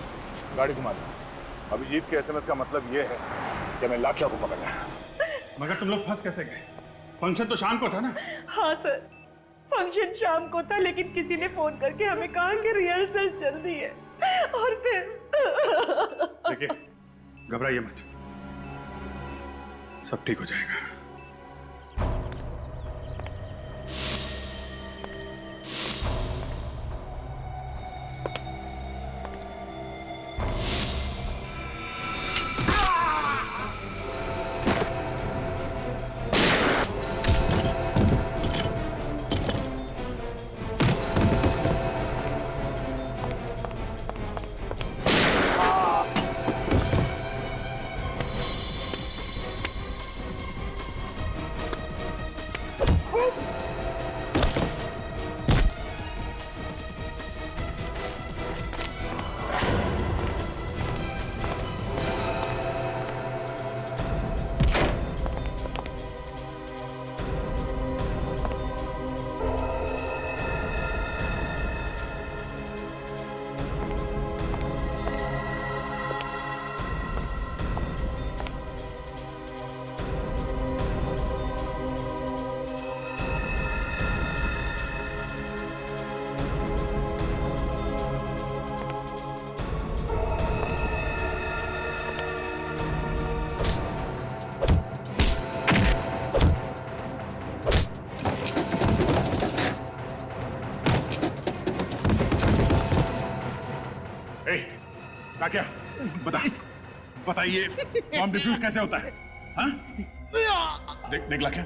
गाड़ी घुमा दो। अभिजीत के एसएमएस का मतलब ये है कि मैं लाखिया को पकड़ना है। मगर तुम लोग फंस कैसे गए? फंक्शन तो शाम को था ना? हाँ सर, फंक्शन शाम को था, लेकिन किसी ने फोन करके हमें कहा कि रिहर्सल चल रही है, और फिर देखिए, घबराइए मत, सब ठीक हो जाएगा। क्या बताइए, बॉम्ब डिफ्यूज कैसे होता है? हाँ? देख लाख्या,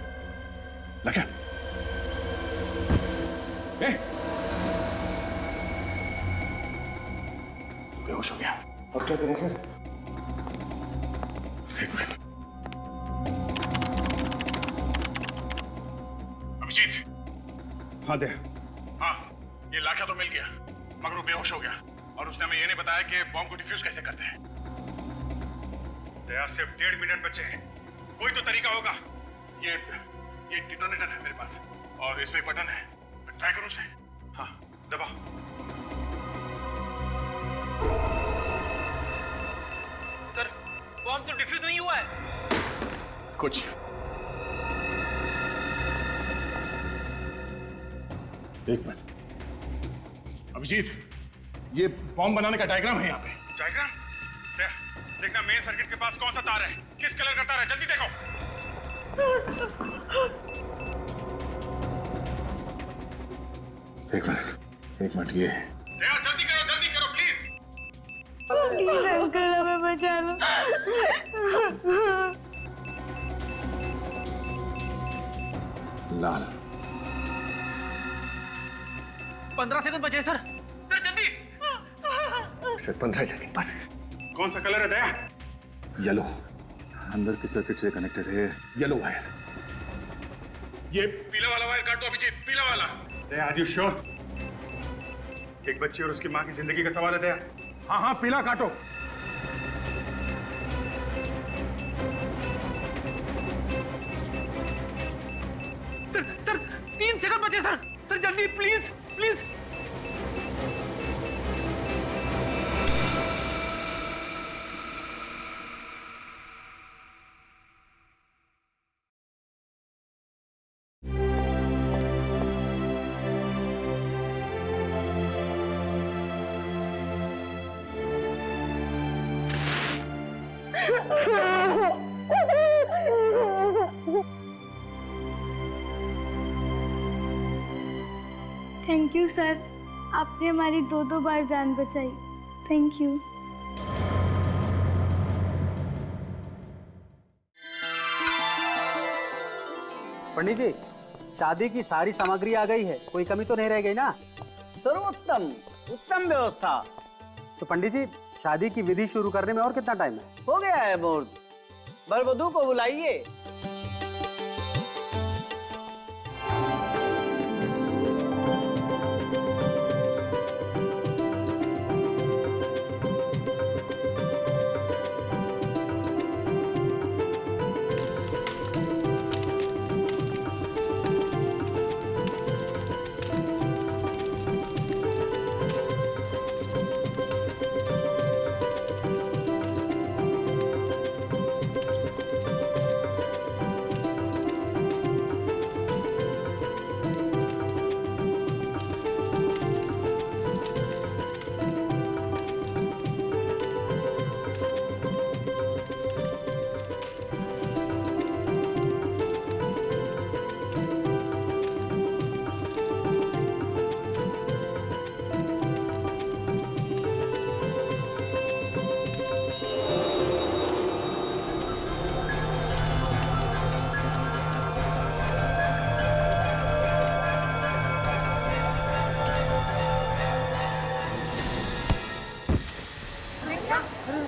बेहोश हो गया। अब क्या करें सर? अभिजीत, हाँ दे। हाँ, ये लाख्या तो मिल गया, मगर वो बेहोश हो गया, और उसने हमें ये नहीं बताया कि बॉम्ब को डिफ्यूज कैसे करते हैं। दया, सिर्फ 1.5 मिनट बचे हैं, कोई तो तरीका होगा। ये डिटोनेटर है मेरे पास और इसमें एक बटन है, ट्राई करो उसे। हाँ दबाओ। सर बॉम्ब तो डिफ्यूज नहीं हुआ है। कुछ एक मिनट अभिजीत, ये बॉम्ब बनाने का डायग्राम है यहाँ पे। डायग्राम? देखना मेन सर्किट के पास कौन सा तार है, किस कलर का तार है, जल्दी देखो। एक मिनट ये जल्दी करो प्लीज। प्लीज अंकल हमें बचा लो। 15 सेकंड बचे सर। सर जल्दी। सर 15 सेकंड बस। कौन सा कलर है दया? येलो। अंदर की सर्किट से कनेक्टेड है येलो वायर। ये पीला वाला वायर काट दो अभिजीत, पीला वाला। दया आर यू श्योर? एक बच्ची और उसकी माँ की जिंदगी का सवाल है दया। हाँ पीला काटो। सर 3 सेकंड बचे सर। सर जल्दी please please. Thank you sir, आपने हमारी 2 बार जान बचाई। Thank you. पंडित जी, शादी की सारी सामग्री आ गई है, कोई कमी तो नहीं रह गई ना? सर्वोत्तम, उत्तम व्यवस्था। तो पंडित जी, शादी की विधि शुरू करने में और कितना टाइम है? हो गया है मुहूर्त। वर वधू को बुलाइए।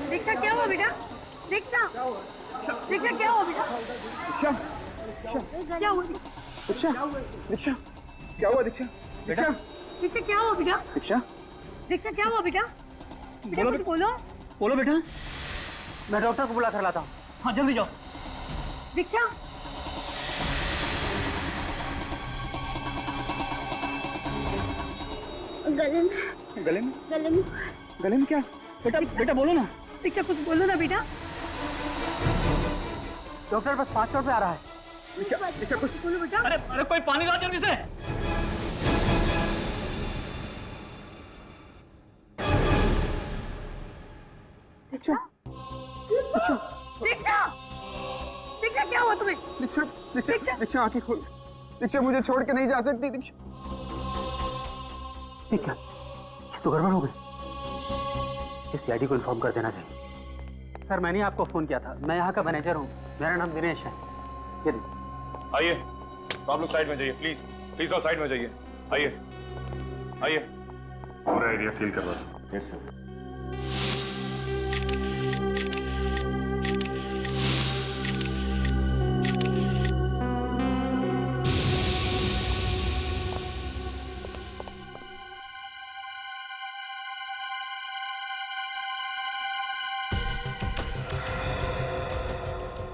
दीक्षा क्या हुआ बेटा? दीक्षा क्या हुआ बेटा? क्या हुआ? दीक्षा क्या हुआ? दीक्षा दीक्षा क्या हुआ बेटा? दीक्षा क्या हुआ बेटा? बेटा कुछ बोलो बेटा। मैं डॉक्टर को बुला कर लाता हूँ। हाँ जल्दी जाओ। दीक्षा गले में क्या? बेटा बोलो ना। दीक्षा कुछ बोलो ना बेटा। डॉक्टर बस 5 मिनट में आ रहा है। दीक्षा कुछ बोलो बेटा। अरे कोई पानी ला जल्दी से। दीक्षा क्या हुआ तुम्हें? दीक्षा आंखें खोल। दीक्षा मुझे छोड़ के नहीं जा सकती। दीक्षा क्या तो गड़बड़ हो गई? सीआईडी को इन्फॉर्म कर देना चाहिए। सर मैंने आपको फोन किया था, मैं यहाँ का मैनेजर हूँ, मेरा नाम दिनेश है। आइए, आप लोग साइड में जाइए प्लीज साइड में जाइए। आइए पूरा एरिया सील करवा दो। Yes sir.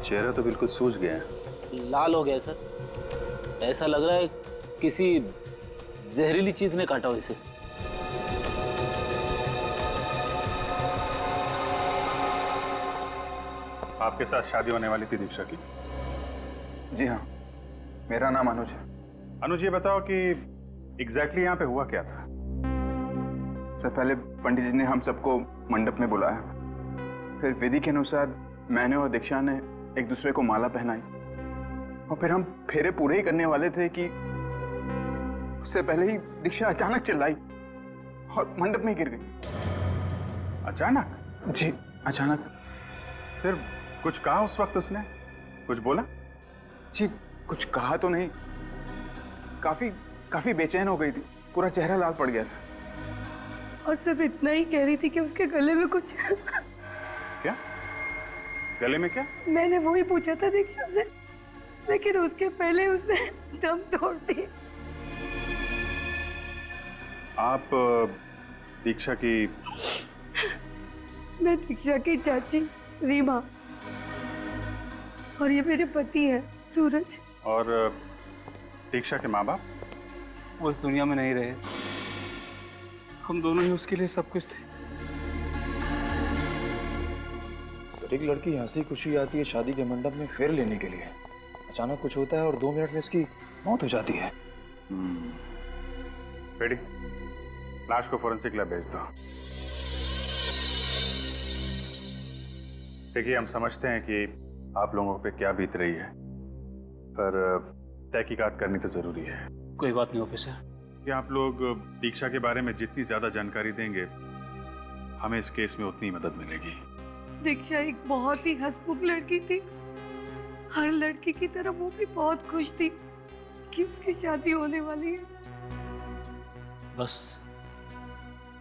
चेहरा तो बिल्कुल सूज गया है। लाल हो गया सर। ऐसा लग रहा है किसी जहरीली चीज ने काटा हो इसे। आपके साथ शादी होने वाली थी दीक्षा की? जी हाँ, मेरा नाम अनुज है। अनुज, ये बताओ कि एग्जैक्टली यहाँ पे हुआ क्या था? सर, पहले पंडित जी ने हम सबको मंडप में बुलाया, फिर विधि के अनुसार मैंने और दीक्षा ने एक दूसरे को माला पहनाई, और फिर हम फेरे पूरे ही करने वाले थे कि उससे पहले ही दीक्षा अचानक चिल्लाई और मंडप में गिर गई। अचानक? जी, अचानक। फिर कुछ कहा उस वक्त उसने? कुछ बोला? जी, कुछ कहा तो नहीं, काफी बेचैन हो गई थी, पूरा चेहरा लाल पड़ गया था। और सिर्फ इतना ही कह रही थी कि उसके गले में कुछ क्या? गले में क्या? मैंने वो ही पूछा था दीक्षा से, लेकिन उसके पहले उसने दम तोड़ दी। आप दीक्षा की? मैं दीक्षा की चाची रीमा, और ये मेरे पति हैं सूरज। और दीक्षा के माँ बाप? वो इस दुनिया में नहीं रहे, हम दोनों ही उसके लिए सब कुछ थे। सर, एक लड़की हंसी खुशी आती है शादी के मंडप में फेर लेने के लिए, अचानक कुछ होता है और 2 मिनट में उसकी मौत हो जाती है। रेडी? लाश को फोरेंसिक लैब भेज दो। देखिए, हम समझते हैं कि आप लोगों पे क्या बीत रही है, पर तहकीकात करनी तो जरूरी है। कोई बात नहीं ऑफिसर। कि आप लोग दीक्षा के बारे में जितनी ज्यादा जानकारी देंगे, हमें इस केस में उतनी मदद मिलेगी। दीक्षा एक बहुत ही हंसमुख लड़की थी। हर लड़की की तरह वो भी बहुत खुश थी कि उसकी शादी होने वाली है। बस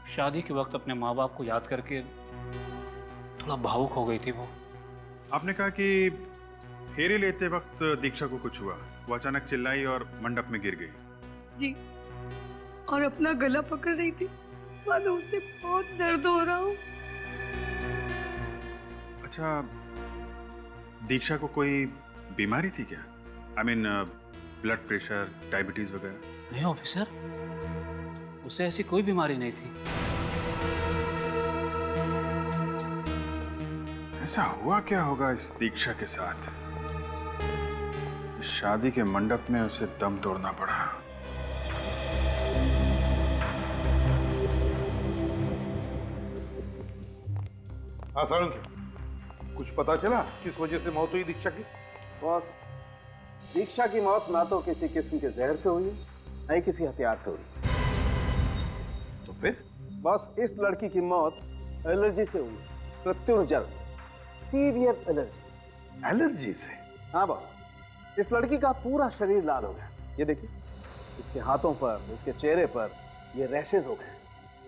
शादी के वक्त अपने माँ बाप को याद करके थोड़ा भावुक हो गई थी वो। आपने कहा कि फेरे लेते वक्त दीक्षा को कुछ हुआ, वो अचानक चिल्लाई और मंडप में गिर गई। जी, और अपना गला पकड़ रही थी, मानो उससे बहुत दर्द हो रहा हो। अच्छा, दीक्षा को कोई बीमारी थी क्या? I mean blood pressure, diabetes वगैरह? नहीं ऑफिसर, उसे ऐसी कोई बीमारी नहीं थी। ऐसा हुआ क्या होगा इस दीक्षा के साथ? इस शादी के मंडप में उसे दम तोड़ना पड़ा। हाँ सारंग, कुछ पता चला किस वजह से मौत हुई दीक्षा की? बॉस, दीक्षा की मौत ना तो किसी किस्म के जहर से हुई है, ना ही किसी हथियार से हुई। तो फिर? बॉस, इस लड़की की मौत एलर्जी से हुई, प्रत्युर्जन, सीवियर एलर्जी। एलर्जी से? हाँ बॉस, इस लड़की का पूरा शरीर लाल हो गया। ये देखिए, इसके हाथों पर, इसके चेहरे पर ये रैशेज हो गए।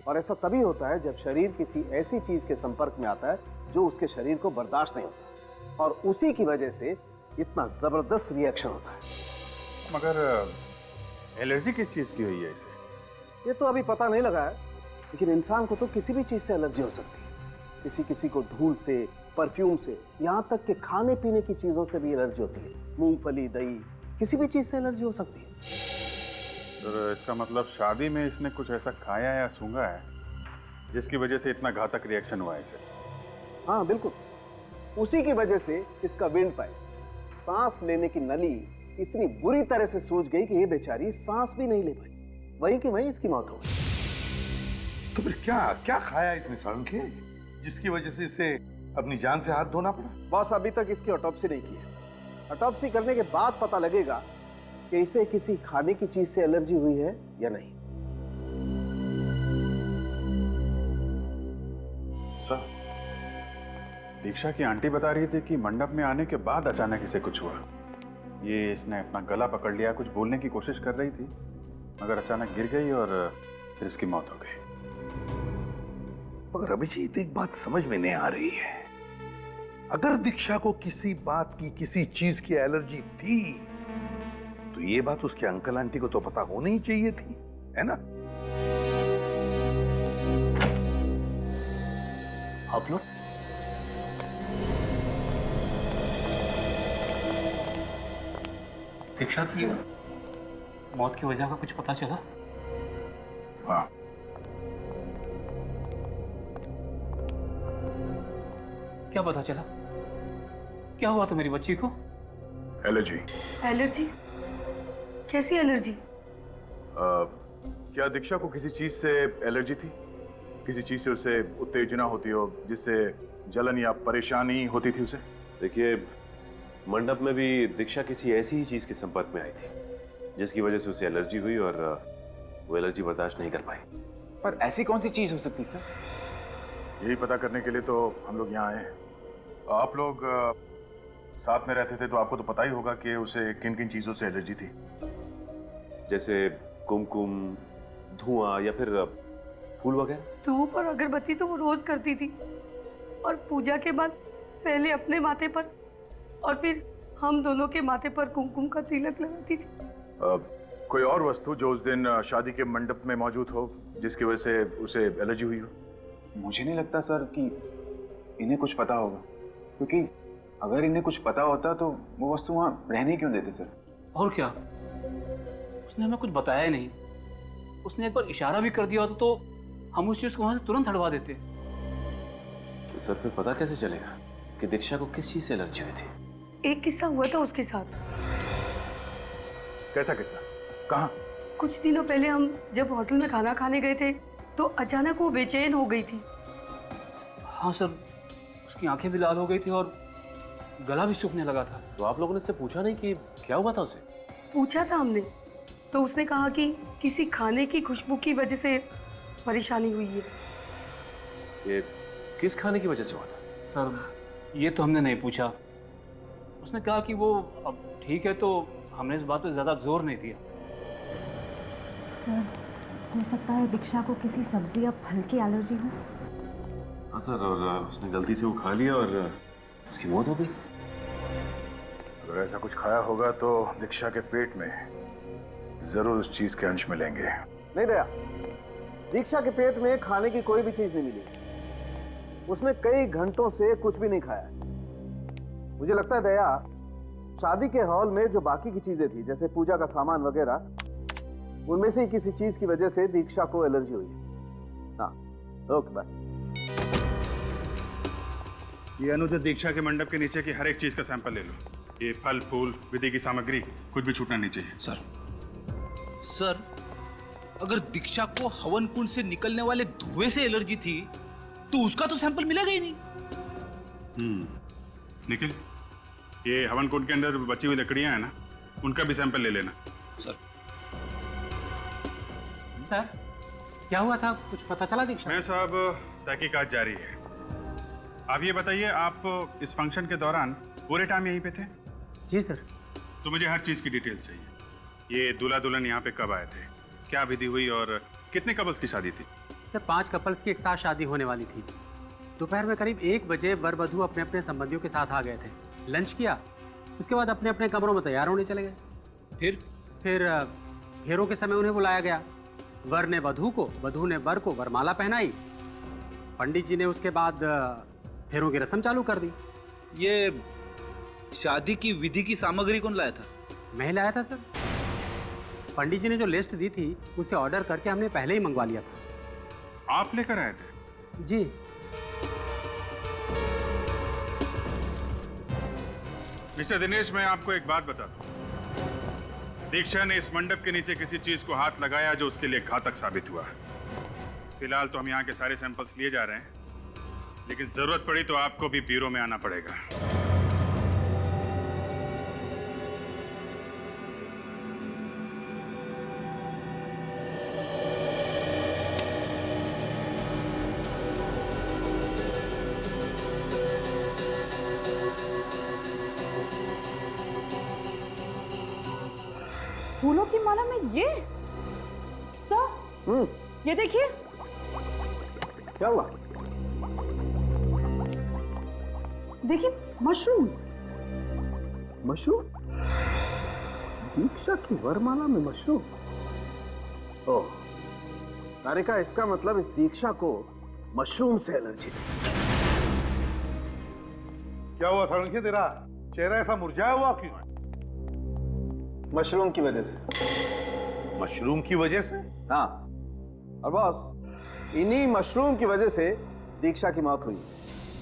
और ऐसा तभी होता है जब शरीर किसी ऐसी चीज के संपर्क में आता है जो उसके शरीर को बर्दाश्त नहीं होता, और उसी की वजह से इतना जबरदस्त रिएक्शन होता है। मगर एलर्जी किस चीज की हुई है इसे? ये तो अभी पता नहीं लगा है, लेकिन इंसान को तो किसी भी चीज से एलर्जी हो सकती है। किसी को धूल से, परफ्यूम से, यहाँ तक कि खाने पीने की चीजों से भी एलर्जी होती है। मूंगफली, दही, किसी भी चीज से एलर्जी हो सकती है। तो इसका मतलब शादी में इसने कुछ ऐसा खाया या सूंघा है जिसकी वजह से इतना घातक रिएक्शन हुआ है इसे? हाँ बिल्कुल, उसी की वजह से इसका विंड पाइप, सांस लेने की नली इतनी बुरी तरह से सूज गई कि ये बेचारी सांस भी नहीं ले पाई। वहीं की वहीं इसकी मौत हो गई। तो फिर क्या क्या खाया इसने सारंग के, जिसकी वजह से इसे अपनी जान से हाथ धोना पड़ा? बॉस, अभी तक इसकी ऑटोप्सी नहीं की है। ऑटोप्सी करने के बाद पता लगेगा कि इसे किसी खाने की चीज से एलर्जी हुई है या नहीं। सर, दीक्षा की आंटी बता रही थी कि मंडप में आने के बाद अचानक इसे कुछ हुआ। ये इसने अपना गला पकड़ लिया, कुछ बोलने की कोशिश कर रही थी, मगर अचानक गिर गई और फिर इसकी मौत हो गई। मगर अभिजीत, एक बात समझ में नहीं आ रही है। अगर दीक्षा को किसी बात की, किसी चीज की एलर्जी थी, तो ये बात उसके अंकल आंटी को तो पता होनी ही चाहिए थी, है ना? आप लोग दीक्षा की मौत की वजह का कुछ पता चला? हाँ, क्या पता चला? क्या हुआ तो मेरी बच्ची को? एलर्जी। एलर्जी? कैसी एलर्जी? क्या दीक्षा को किसी चीज से एलर्जी थी? किसी चीज से उसे उत्तेजना होती हो जिससे जलन या परेशानी होती थी उसे? देखिए, मंडप में भी दीक्षा किसी ऐसी ही चीज के संपर्क में आई थी जिसकी वजह से उसे एलर्जी हुई और वो एलर्जी बर्दाश्त नहीं कर पाई। पर ऐसी कौन सी चीज हो सकती सर? यही पता करने के लिए तो हम लोग यहाँ आए हैं। आप लोग साथ में रहते थे तो आपको तो पता ही होगा कि उसे किन किन चीजों से एलर्जी थी। जैसे कुमकुम, धुआं या फिर फूल वगैरह। धूप और अगरबत्ती तो वो रोज करती थी, और पूजा के बाद पहले अपने माथे पर और फिर हम दोनों के माथे पर कुमकुम का तिलक लगाती थी। कोई और वस्तु जो उस दिन शादी के मंडप में मौजूद हो जिसकी वजह से उसे एलर्जी हुई हो? मुझे नहीं लगता सर कि इन्हें कुछ पता होगा, क्योंकि अगर इन्हें कुछ पता होता तो वो वस्तु वहाँ रहने क्यों देते सर? और क्या, उसने हमें कुछ बताया ही नहीं। उसने एक बार इशारा भी कर दिया होता तो हम उस चीज को वहां से तुरंत हटवा देते। तो सर फिर पता कैसे चलेगा कि दीक्षा को किस चीज से एलर्जी हुई थी? एक किस्सा हुआ था उसके साथ। कैसा किस्सा? कहाँ? कुछ दिनों पहले हम जब होटल में खाना खाने गए थे तो अचानक वो बेचैन हो गई थी। हाँ सर, उसकी आंखें भी लाल हो गई थी और गला भी सूखने लगा था। तो आप लोगों ने उससे पूछा नहीं कि क्या हुआ था उसे? पूछा था हमने, तो उसने कहा कि किसी खाने की खुशबू की वजह से परेशानी हुई है। ये किस खाने की वजह से हुआ था? सर ये तो हमने नहीं पूछा। उसने कहा कि वो अब ठीक है, तो हमने इस बात पे ज्यादा जोर नहीं दिया। सर, हो सकता है दीक्षा को किसी सब्जी या फल की एलर्जी हो। हाँ सर, और उसने गलती से वो खा लिया और उसकी मौत हो गई। अगर ऐसा कुछ खाया होगा तो दीक्षा के पेट में जरूर उस चीज के अंश मिलेंगे। नहीं दया, दीक्षा के पेट में खाने की कोई भी चीज नहीं मिली। उसने कई घंटों से कुछ भी नहीं खाया। मुझे लगता है दया, शादी के हॉल में जो बाकी की चीजें थी जैसे पूजा का सामान वगैरह, उनमें से ही किसी चीज की वजह से दीक्षा को एलर्जी हुई है। हाँ, ओके बाय। ये अनुज, दीक्षा के मंडप के नीचे की हर एक चीज का सैंपल ले लो। ये फल, फूल, विधि की सामग्री, कुछ भी छूटना नहीं चाहिए। सर, अगर दीक्षा को हवन कुंड से निकलने वाले धुएं से एलर्जी थी तो उसका तो सैंपल मिलेगा ही नहीं। निखिल, ये हवन कुंड के अंदर बची हुई लकड़ियां हैं ना, उनका भी सैंपल ले लेना। सर क्या हुआ था, कुछ पता चला दीक्षा? मैं साहब, तहकीकात जारी है। आप ये बताइए, आप इस फंक्शन के दौरान पूरे टाइम यहीं पे थे? जी सर। तो मुझे हर चीज की डिटेल्स चाहिए। ये दूल्हा दुल्हन यहाँ पे कब आए थे, क्या विधि हुई और कितने कपल्स की शादी थी? सर 5 कपल्स की एक साथ शादी होने वाली थी। दोपहर में करीब 1 बजे वर वधू अपने अपने संबंधियों के साथ आ गए थे, लंच किया, उसके बाद अपने अपने कमरों में तैयार होने चले गए। फिर फेरों के समय उन्हें बुलाया गया। वर ने वधू को, वधू ने वर को वरमाला पहनाई। पंडित जी ने उसके बाद फेरों की रस्म चालू कर दी। ये शादी की विधि की सामग्री कौन लाया था? मैं ही लाया था सर। पंडित जी ने जो लिस्ट दी थी उसे ऑर्डर करके हमने पहले ही मंगवा लिया था। आप लेकर आए थे? जी। मिस्टर दिनेश, मैं आपको एक बात बता दूं। दीक्षा ने इस मंडप के नीचे किसी चीज को हाथ लगाया जो उसके लिए घातक साबित हुआ। फिलहाल तो हम यहाँ के सारे सैंपल्स लिए जा रहे हैं, लेकिन जरूरत पड़ी तो आपको भी ब्यूरो में आना पड़ेगा। फूलों की माला में ये सर, ये देखिए। क्या हुआ? देखिए, मशरूम्स। मशरूम? दीक्षा की वरमाला में मशरूम? ओह, तारिका, इसका मतलब इस दीक्षा को मशरूम से एलर्जी थी। क्या हुआ सालुंखे, तेरा चेहरा ऐसा मुरझाया हुआ क्यों है? मशरूम की वजह से। मशरूम की वजह से? हाँ, और बॉस इन्हीं मशरूम की वजह से दीक्षा की मौत हुई।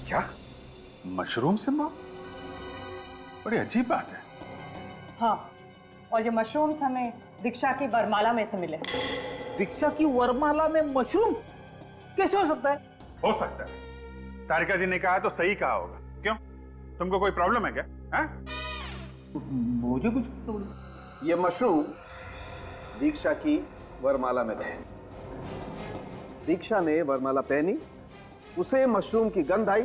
क्या? मशरूम से मौत? बड़ी अजीब बात है। हाँ, और ये मशरूम्स हमें दीक्षा की वरमाला में से मिले। दीक्षा की वरमाला में मशरूम कैसे हो सकता है? हो सकता है। तारिका जी ने कहा तो सही कहा होगा। क्यों? तुमको कोई प्रॉब्लम है क्या? मुझे कुछ ये मशरूम दीक्षा की वरमाला में थे। दीक्षा ने वरमाला पहनी, उसे मशरूम की गंध आई,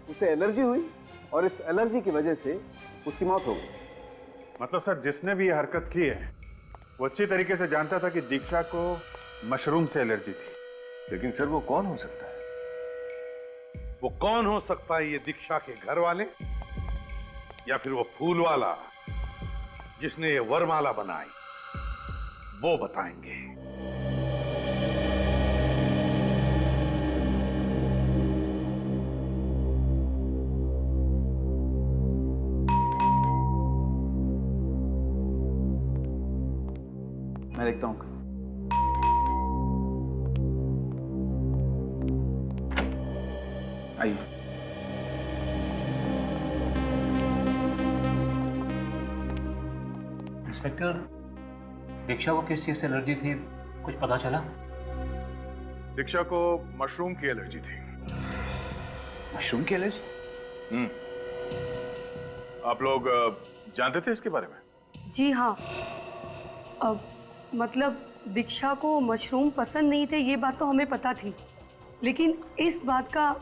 उसे एलर्जी हुई और इस एलर्जी की वजह से उसकी मौत हो गई। मतलब सर, जिसने भी ये हरकत की है वो अच्छी तरीके से जानता था कि दीक्षा को मशरूम से एलर्जी थी। लेकिन सर वो कौन हो सकता है? वो कौन हो सकता है? ये दीक्षा के घर वाले या फिर वो फूल वाला जिसने ये वरमाला बनाई, वो बताएंगे। मैं देखता हूँ। आइए। इंस्पेक्टर, दीक्षा को किस चीज से एलर्जी थी, कुछ पता चला? दीक्षा को मशरूम की एलर्जी थी। मशरूम की एलर्जी? आप लोग जानते थे इसके बारे में? जी हाँ, अब मतलब दीक्षा को मशरूम पसंद नहीं थे, ये बात तो हमें पता थी, लेकिन इस बात का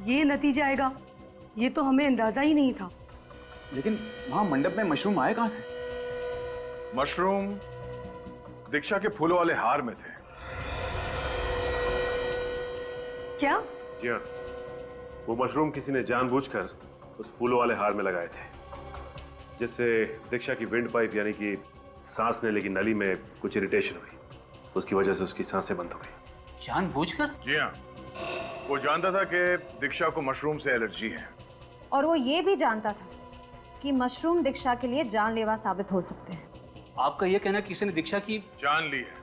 ये नतीजा आएगा ये तो हमें अंदाजा ही नहीं था। लेकिन वहां मंडप में मशरूम आए कहां से? मशरूम दीक्षा के फूलों वाले हार में थे। क्या? जी हाँ, वो मशरूम किसी ने जानबूझकर उस फूलों वाले हार में लगाए थे, जिससे दीक्षा की विंड पाइप यानी कि सांस लेने की नली में कुछ इरिटेशन हुई। उसकी वजह से उसकी सांसें बंद हो गई। जानबूझकर? जी हाँ, वो जानता था कि दीक्षा को मशरूम से एलर्जी है। और वो ये भी जानता था कि मशरूम दीक्षा के लिए जानलेवा साबित हो सकते हैं। आपका ये कहना किसी ने दीक्षा की जान ली है।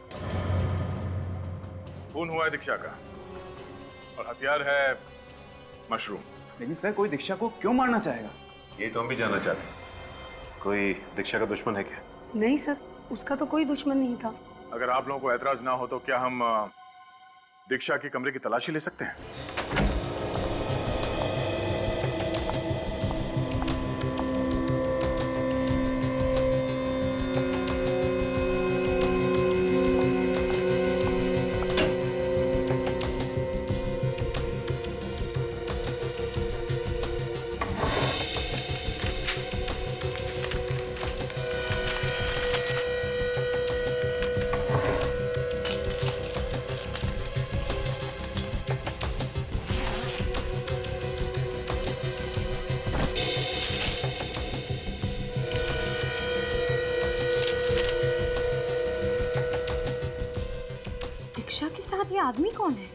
खून हुआ है दीक्षा का और हथियार है मशरूम। लेकिन सर, कोई दीक्षा को क्यों मारना चाहेगा? ये तो हम भी जानना चाहते हैं। कोई दीक्षा का दुश्मन है क्या? नहीं सर, उसका तो कोई दुश्मन नहीं था। अगर आप लोगों को ऐतराज ना हो तो क्या हम दीक्षा के कमरे की तलाशी ले सकते हैं? दीक्षा के साथ ये आदमी कौन है?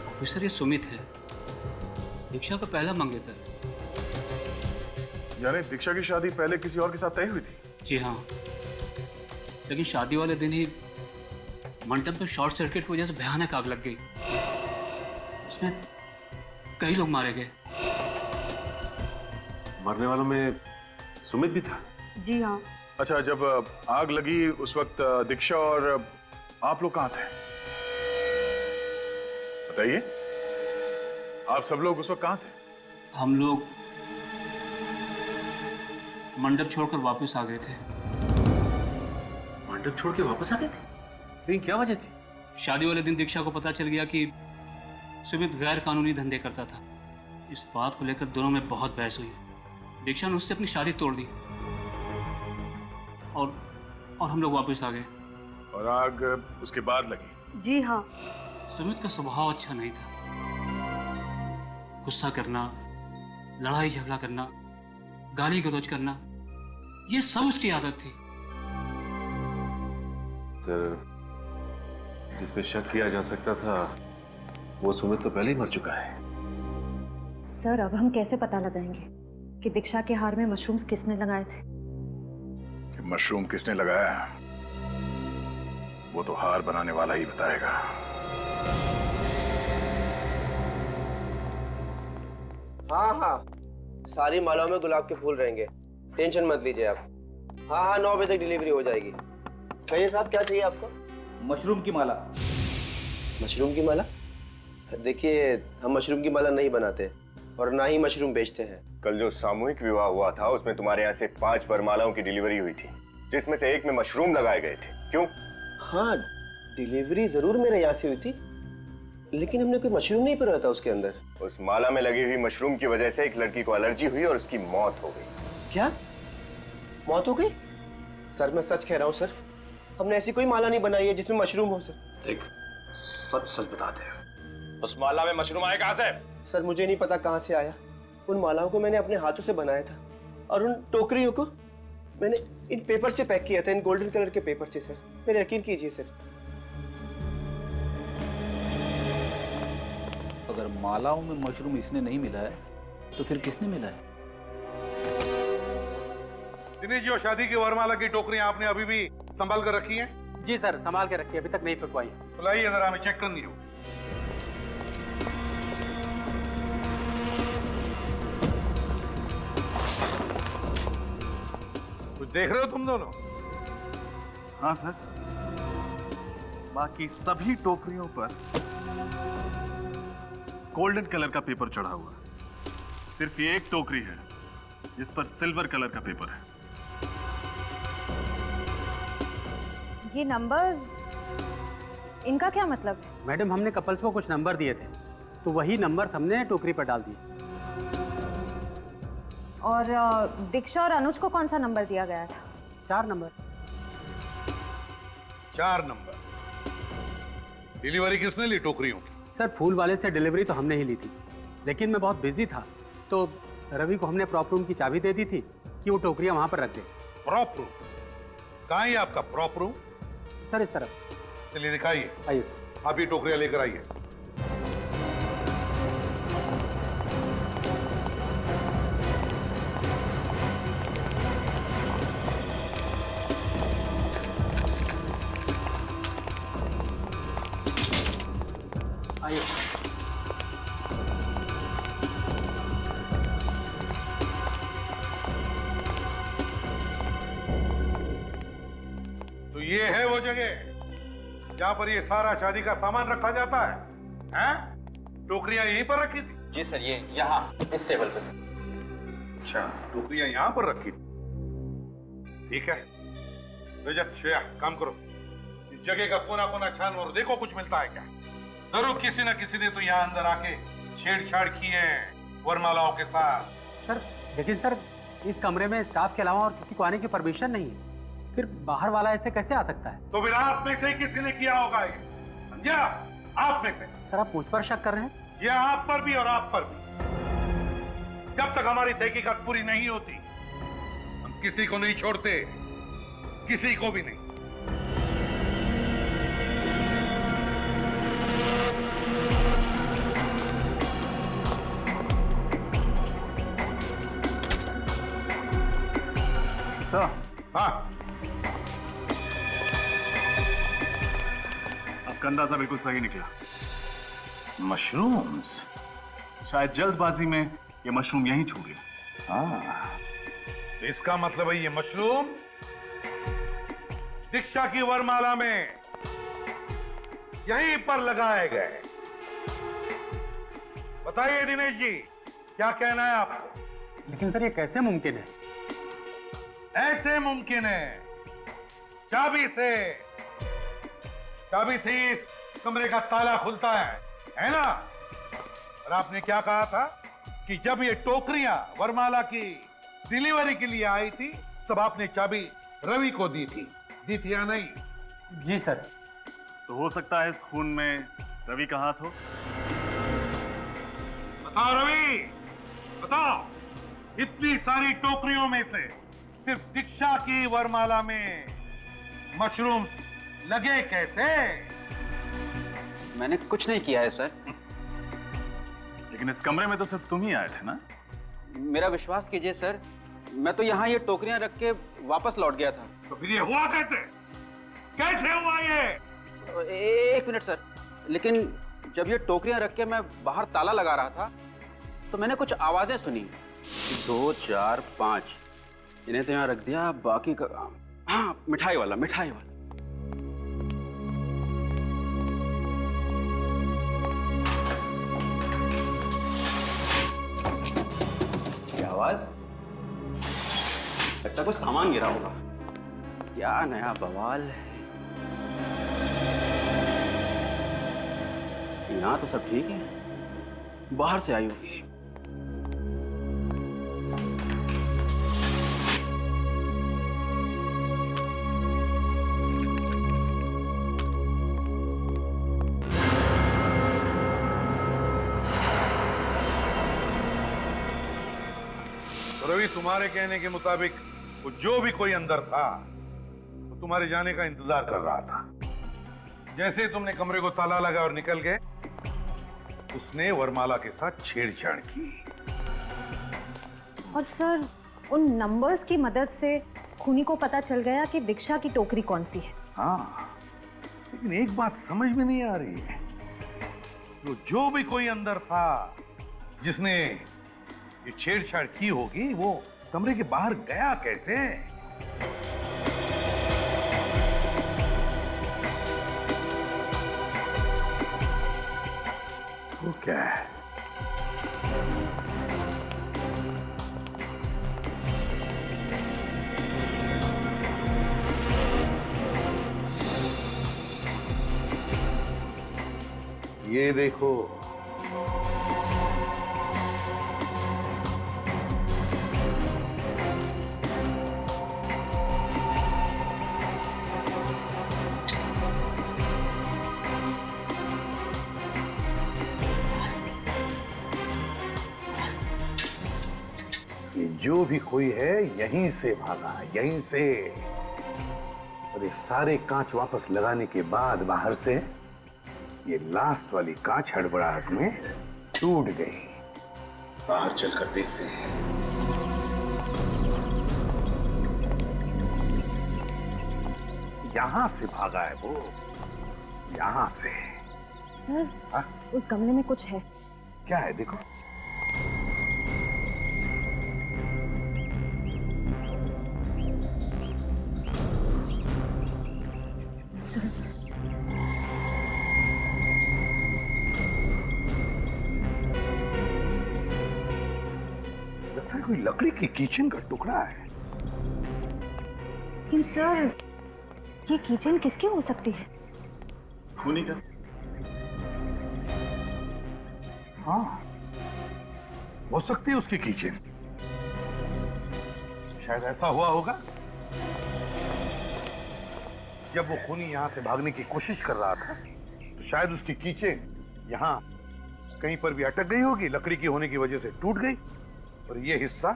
ऑफिसर, ये सुमित है, दीक्षा का पहला मंगेतर। यानी दीक्षा की शादी पहले किसी और के साथ तय हुई थी? जी हाँ, लेकिन शादी वाले दिन ही मंडप में शॉर्ट सर्किट की वजह से भयानक आग लग गई। उसमें कई लोग मारे गए। मरने वालों में सुमित भी था? जी हाँ। अच्छा, जब आग लगी उस वक्त दीक्षा और आप लोग कहाँ थे? बताइए, आप सब लोग उस वक्त कहाँ थे? हम लोग मंडप छोड़कर वापस आ गए थे। मंडप छोड़ के वापस आ गए थे? लेकिन क्या वजह थी? शादी वाले दिन दीक्षा को पता चल गया कि सुमित गैर कानूनी धंधे करता था। इस बात को लेकर दोनों में बहुत बहस हुई। दीक्षा ने उससे अपनी शादी तोड़ दी और हम लोग वापस आ गए। और आग उसके बाद लगी? जी हाँ। सुमित का स्वभाव अच्छा नहीं था। गुस्सा करना, लड़ाई झगड़ा करना, गाली गलौज करना, ये सब उसकी आदत थी। सर, जिस पे शक किया जा सकता था वो सुमित तो पहले ही मर चुका है। सर, अब हम कैसे पता लगाएंगे कि दीक्षा के हार में मशरूम्स किसने लगाए थे? कि मशरूम किसने लगाया है वो तो हार बनाने वाला ही बताएगा। हाँ हाँ, सारी मालाओं में गुलाब के फूल रहेंगे, टेंशन मत लीजिए आप। हाँ हाँ, 9 बजे तक डिलीवरी हो जाएगी। कहिए साहब, क्या चाहिए आपको? मशरूम की माला। मशरूम की माला? देखिए, हम मशरूम की माला नहीं बनाते और ना ही मशरूम बेचते हैं। कल जो सामूहिक विवाह हुआ था उसमें तुम्हारे यहाँ से 5 वरमालाओं की डिलीवरी हुई थी, जिसमें से एक में मशरूम लगाए गए थे। क्यों? हाँ, डिलीवरी जरूर मेरे यहाँ से हुई थी, लेकिन हमने कोई मशरूम नहीं पिरोया था उसके अंदर। उस माला में लगी हुई मशरूम की वजह से एक लड़की को एलर्जी हुई और उसकी मौत हो गई। क्या? मौत हो गई? सर, मैं सच कह रहा हूँ सर, हमने ऐसी कोई माला नहीं बनाई है जिसमें मशरूम हो। सर देख, सच सच बता दे, उस माला में मशरूम आया कहाँ से? सर, मुझे नहीं पता कहाँ से आया। उन मालाओं को मैंने अपने हाथों से बनाया था और उन टोकरियों को मैंने इन पेपर से पैक किया था, इन गोल्डन कलर के पेपर से। सर, मेरे यकीन कीजिए सर। अगर मालाओं में मशरूम इसने नहीं मिला है तो फिर किसने मिला है? दिनेश जी, शादी की वरमाला की टोकरियां आपने अभी भी संभाल कर रखी हैं? जी सर, संभाल के रखिए, अभी तक नहीं पिकवाई है। तो लाइए जरा, हमें चेक करनी हो। कुछ देख रहे हो तुम दोनों? हाँ सर, बाकी सभी टोकरियों पर गोल्डन कलर का पेपर चढ़ा हुआ है। सिर्फ ये एक टोकरी है जिस पर सिल्वर कलर का पेपर है। ये नंबर्स, इनका क्या मतलब है? मैडम, हमने कपल्स को कुछ नंबर दिए थे, तो वही नंबर हमने टोकरी पर डाल दिए। और दीक्षा और अनुज को कौन सा नंबर दिया गया था? 4 नंबर। 4 नंबर। डिलीवरी किसने ली टोकरियों की? सर, फूल वाले से डिलीवरी तो हमने ही ली थी, लेकिन मैं बहुत बिजी था, तो रवि को हमने प्रॉप रूम की चाबी दे दी थी कि वो टोकरियां वहां पर रख दे। Prop room? कहाँ है आपका प्रॉप रूम? सर, इस तरफ। चलिए दिखाइए। आइए सर। आप ये टोकरियां लेकर आइए। आइए। तो ये है वो जगह जहां पर ये सारा शादी का सामान रखा जाता है? हैं? टोकरियां यहीं पर रखी थी? जी सर, ये यहाँ इस टेबल पे। अच्छा, टोकरियां यहां पर रखी थी। ठीक है, रजत, श्रेया, काम करो, इस जगह का कोना कोना छान और देखो कुछ मिलता है क्या। जरूर किसी न किसी ने तो यहाँ अंदर आके छेड़छाड़ की है वरमालाओं के साथ। सर, लेकिन सर, इस कमरे में स्टाफ के अलावा और किसी को आने की परमिशन नहीं है, फिर बाहर वाला ऐसे कैसे आ सकता है? तो फिर आप में से किसी ने किया होगा ये, समझा? आप में से। सर, आप मुझ पर शक कर रहे हैं? जी, आप पर भी और आप पर भी। जब तक हमारी तहकीकात पूरी नहीं होती हम किसी को नहीं छोड़ते, किसी को भी नहीं। सर। हाँ, आपका अंदाजा बिल्कुल सही निकला। मशरूम्स। शायद जल्दबाजी में ये मशरूम यहीं छू गए। हाँ, तो इसका मतलब है ये मशरूम दीक्षा की वरमाला में यहीं पर लगाए गए। बताइए दिनेश जी, क्या कहना है आपको? लेकिन सर, ये कैसे मुमकिन है? ऐसे मुमकिन है, चाबी से इस कमरे का ताला खुलता है ना? और आपने क्या कहा था कि जब ये टोकरियां वरमाला की डिलीवरी के लिए आई थी तब आपने चाबी रवि को दी थी या नहीं? जी सर। तो हो सकता है इस खून में रवि का हाथ हो। बताओ रवि, बताओ, इतनी सारी टोकरियों में से सिर्फ दीक्षा की वरमाला में मशरूम लगे कैसे? मैंने कुछ नहीं किया है सर। लेकिन इस कमरे में तो सिर्फ तुम ही आए थे ना? मेरा विश्वास कीजिए सर, मैं तो यहाँ ये टोकरियां रख के वापस लौट गया था। तो फिर ये हुआ कैसे? कैसे हुआ ये? एक मिनट सर, लेकिन जब ये टोकरियां रख के मैं बाहर ताला लगा रहा था तो मैंने कुछ आवाजें सुनी। 2 4 5 इन्हें तो यहाँ रख दिया, बाकी का हाँ मिठाई वाला। क्या आवाज? लगता कुछ सामान गिरा होगा। क्या नया बवाल है। यहाँ तो सब ठीक है, बाहर से आई होगी। रवि, तुम्हारे कहने के मुताबिक वो जो भी कोई अंदर था वो तुम्हारे जाने का इंतजार कर रहा था। जैसे तुमने कमरे को ताला लगा और निकल गए, उसने वरमाला के साथ छेड़छाड़ की। और सर, उन नंबर्स की मदद से खूनी को पता चल गया कि दीक्षा की टोकरी कौन सी है। हाँ, लेकिन एक बात समझ में नहीं आ रही है, जो भी कोई अंदर था जिसने ये छेड़छाड़ की होगी, वो कमरे के बाहर गया कैसे? वो क्या है? ये देखो, जो भी कोई है यहीं से भागा, यहीं से। और ये सारे कांच वापस लगाने के बाद बाहर से ये लास्ट वाली कांच हड़बड़ाहट में टूट गई। बाहर चलकर देखते हैं। यहां से भागा है वो, यहां से। सर, हा? उस गमले में कुछ है। क्या है? देखो। सर, लगता है कोई लकड़ी की किचन का टुकड़ा है। लेकिन सर, ये किचन किसकी हो सकती है? खूनी का। हाँ, हो सकती है उसकी किचन। शायद ऐसा हुआ होगा, जब वो खूनी यहां से भागने की कोशिश कर रहा था तो शायद उसकी कीचेन यहां कहीं पर भी अटक गई होगी, लकड़ी की होने की वजह से टूट गई और ये हिस्सा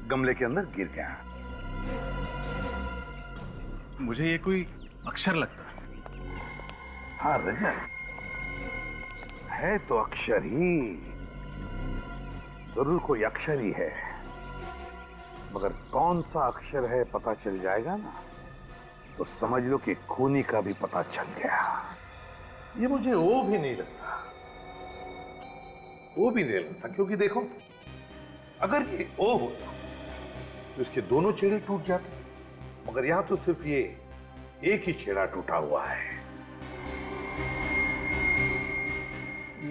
गमले के अंदर गिर गया। मुझे ये कोई अक्षर लगता है। हाँ रजत, है तो अक्षर ही, जरूर कोई अक्षर ही है, मगर कौन सा अक्षर है पता चल जाएगा ना तो समझ लो कि खूनी का भी पता चल गया। ये मुझे वो भी नहीं लगता, वो भी नहीं लगता, क्योंकि देखो, अगर ये ओ होता तो इसके दोनों छेड़े टूट जाते, मगर यहां तो सिर्फ ये एक ही छेड़ा टूटा हुआ है।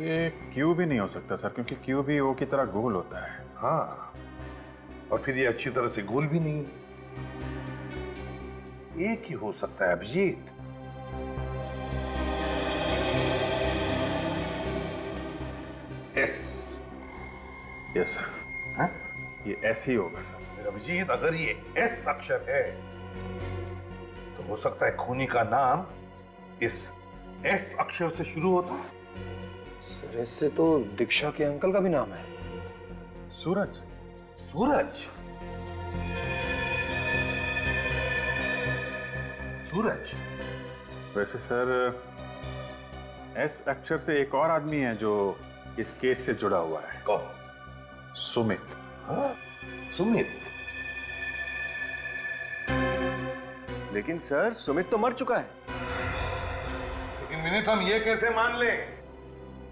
ये क्यू भी नहीं हो सकता सर, क्योंकि क्यू भी ओ की तरह गोल होता है। हाँ, और फिर ये अच्छी तरह से गोल भी नहीं, एक ही हो सकता है अभिजीत। एस। Yes sir. हाँ? ये एस ही होगा सर। फिर अभिजीत, अगर ये एस अक्षर है तो हो सकता है खूनी का नाम इस एस अक्षर से शुरू होता है। सर, इससे तो दीक्षा के अंकल का भी नाम है। सूरज। सूरज? सूरज? वैसे सर, एस अक्षर से एक और आदमी है जो इस केस से जुड़ा हुआ है। कौन? सुमित। हाँ, सुमित। लेकिन सर सुमित तो मर चुका है। लेकिन विनीत हम ये कैसे मान लें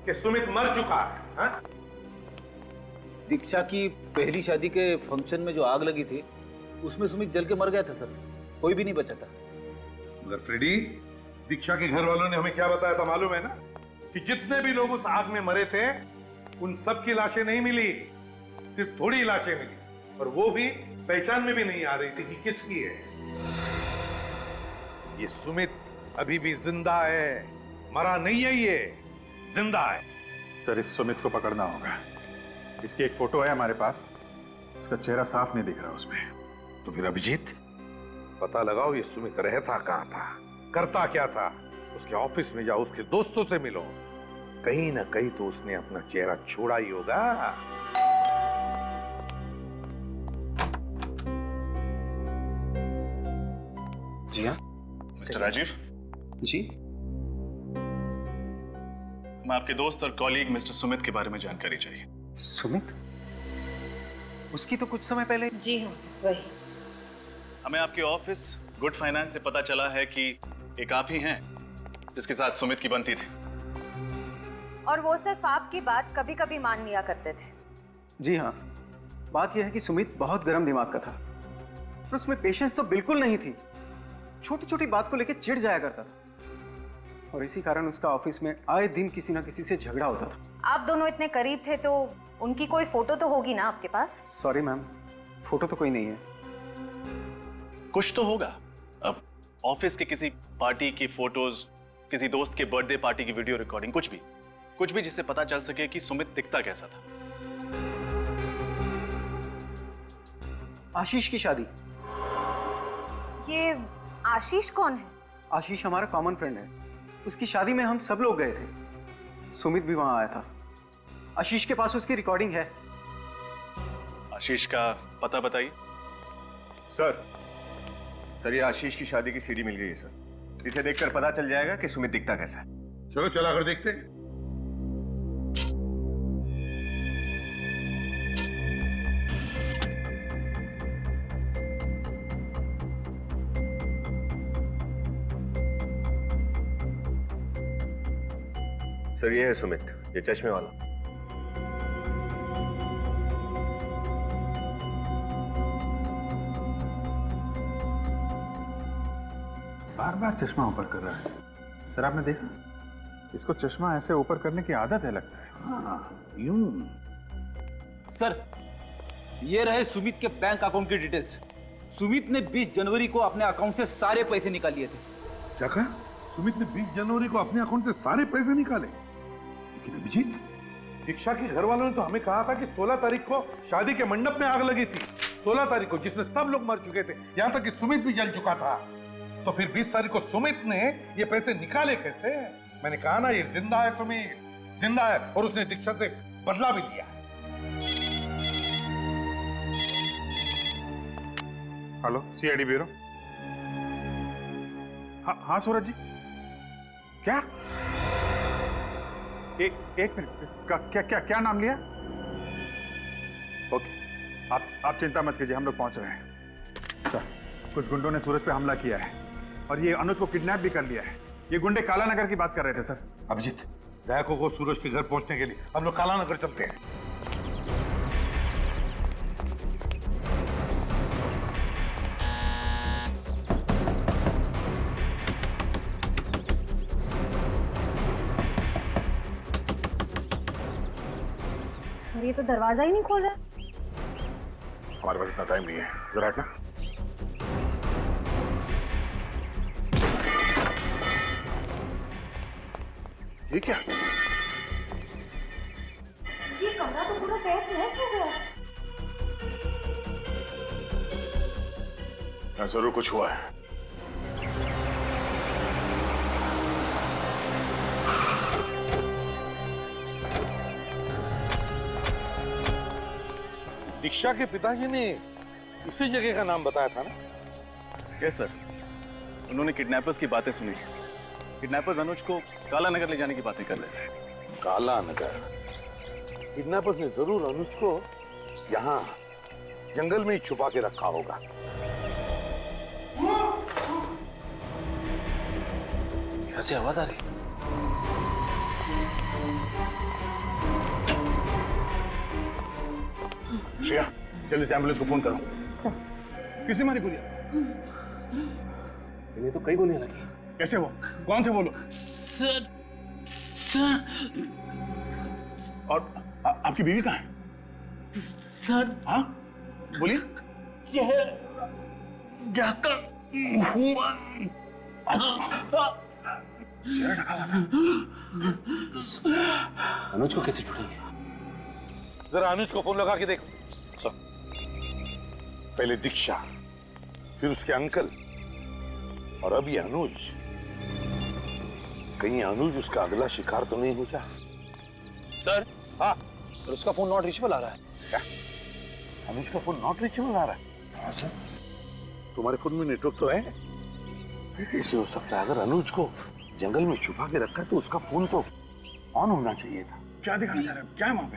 कि सुमित मर चुका है? हा? दीक्षा की पहली शादी के फंक्शन में जो आग लगी थी उसमें सुमित जल के मर गया था सर, कोई भी नहीं बचा था। मगर फ्रेडी, दीक्षा के घर वालों ने हमें क्या बताया था मालूम है ना, कि जितने भी लोग उस आग में मरे थे उन सब की लाशें नहीं मिली, सिर्फ थोड़ी लाशें मिली, और वो भी पहचान में भी नहीं आ रही थी कि किसकी है। ये सुमित अभी भी जिंदा है, मरा नहीं है, ये जिंदा है। सर इस सुमित को पकड़ना होगा। इसकी एक फोटो है हमारे पास, उसका चेहरा साफ नहीं दिख रहा उसमें। तो फिर अभिजीत, पता लगाओ ये सुमित रहता कहां था, करता क्या था। उसके ऑफिस में जाओ, उसके दोस्तों से मिलो, कहीं ना कहीं तो उसने अपना चेहरा छोड़ा ही होगा। जी हाँ मिस्टर राजीव जी, हमें आपके दोस्त और कॉलीग मिस्टर सुमित के बारे में जानकारी चाहिए। सुमित? उसकी तो कुछ समय पहले। जी हाँ वही। हमें आपके ऑफिस गुड फाइनेंस से पता चला है कि एक आप ही हैं जिसके साथ सुमित की बनती थी, और वो सिर्फ आपकी बात कभी कभी मान लिया करते थे। जी हाँ, बात यह है कि सुमित बहुत गर्म दिमाग का था, पर उसमें पेशेंस तो बिल्कुल नहीं थी। छोटी छोटी बात को लेकर चिढ़ जाया करता था, और इसी कारण उसका ऑफिस में आए दिन किसी ना किसी से झगड़ा होता था। आप दोनों इतने करीब थे तो उनकी कोई फोटो तो होगी ना आपके पास? सॉरी मैम, फोटो तो कोई नहीं है। कुछ तो होगा। अब ऑफिस के किसी पार्टी की फोटोज, किसी दोस्त के बर्थडे पार्टी की वीडियो रिकॉर्डिंग, कुछ भी जिससे पता चल सके कि सुमित दिखता कैसा था। आशीष की शादी। ये आशीष कौन है? आशीष हमारा कॉमन फ्रेंड है, उसकी शादी में हम सब लोग गए थे, सुमित भी वहां आया था। आशीष के पास उसकी रिकॉर्डिंग है। आशीष का पता बताइए। सर ये आशीष की शादी की सीडी मिल गई है सर, इसे देखकर पता चल जाएगा कि सुमित दिखता कैसा है। चलो चला कर देखते हैं। सर ये है सुमित, ये चश्मे वाला। बार बार चश्मा ऊपर कर रहा है सर, आपने देखा? इसको चश्मा ऐसे ऊपर करने की आदत है लगता है। हाँ, यूं। सर ये रहे सुमित के बैंक अकाउंट की डिटेल्स। सुमित ने 20 जनवरी को अपने अकाउंट से सारे पैसे निकाल लिए थे। क्या कहा? सुमित ने 20 जनवरी को अपने अकाउंट से सारे पैसे निकाले? लेकिन अभिजीत, दीक्षा के घर वालों ने तो हमें कहा था कि 16 तारीख को शादी के मंडप में आग लगी थी, 16 तारीख को, जिसमें सब लोग मर चुके थे, यहां तक कि सुमित भी जल चुका था। तो फिर 20 तारीख को सुमित ने ये पैसे निकाले कैसे? मैंने कहा ना, ये जिंदा है, सुमित जिंदा है, और उसने दीक्षा से बदला भी लिया है। Hello, CID bureau. हाँ सूरज जी, क्या? एक मिनट, क्या नाम लिया? ओके, आप चिंता मत कीजिए, हम लोग पहुंच रहे हैं। सर, कुछ गुंडों ने सूरज पे हमला किया है और ये अनुज को किडनैप भी कर लिया है। ये गुंडे काला नगर की बात कर रहे थे सर। अभिजीत, दयाको को सूरज के घर पहुंचने के लिए हम लोग काला नगर चलते हैं। सर ये तो दरवाजा ही नहीं खोल रहा। हमारे पास इतना टाइम नहीं है, जरा हटना। ये क्या? ये कमरा तो पूरा तहस नहस हो गया। यहाँ जरूर कुछ हुआ है। दीक्षा के पिताजी ने इसी जगह का नाम बताया था ना? यस सर, उन्होंने किडनैपर्स की बातें सुनी। किडनैपर्स अनुज को काला नगर ले जाने की बातें कर रहे थे। काला नगर? किडनैपर्स ने जरूर अनुज को यहाँ जंगल में ही छुपा के रखा होगा। घर से आवाज आ रही है। श्रेया, जल्दी से एम्बुलेंस को फोन करो। सर, किसने मारी गोलियां? इन्हें तो कई गोलियां लगी। कैसे वो? कौन थे वो लोग? सर, और आपकी बीवी कहाँ है? सर, हाँ, बोलिए। ढका हुआ चेहरा ढका हुआ था। अनुज को कैसे ढूंढेंगे? जरा अनुज को फोन लगा के देखो। पहले दीक्षा, फिर उसके अंकल, और अब ये अनुज। कहीं अनुज उसका अगला शिकार तो नहीं हो जाए? सर, हाँ, और उसका फोन नॉट रीचेबल आ रहा है। क्या? अनुज का फोन नॉट रीचेबल आ रहा है? हाँ सर। तुम्हारे फोन में नेटवर्क तो है? कैसे हो सकता है? अगर अनुज को जंगल में छुपा के रखा है तो उसका फोन तो ऑन होना चाहिए था। क्या दिखाना चाह रहे हो? क्या है वहां पे?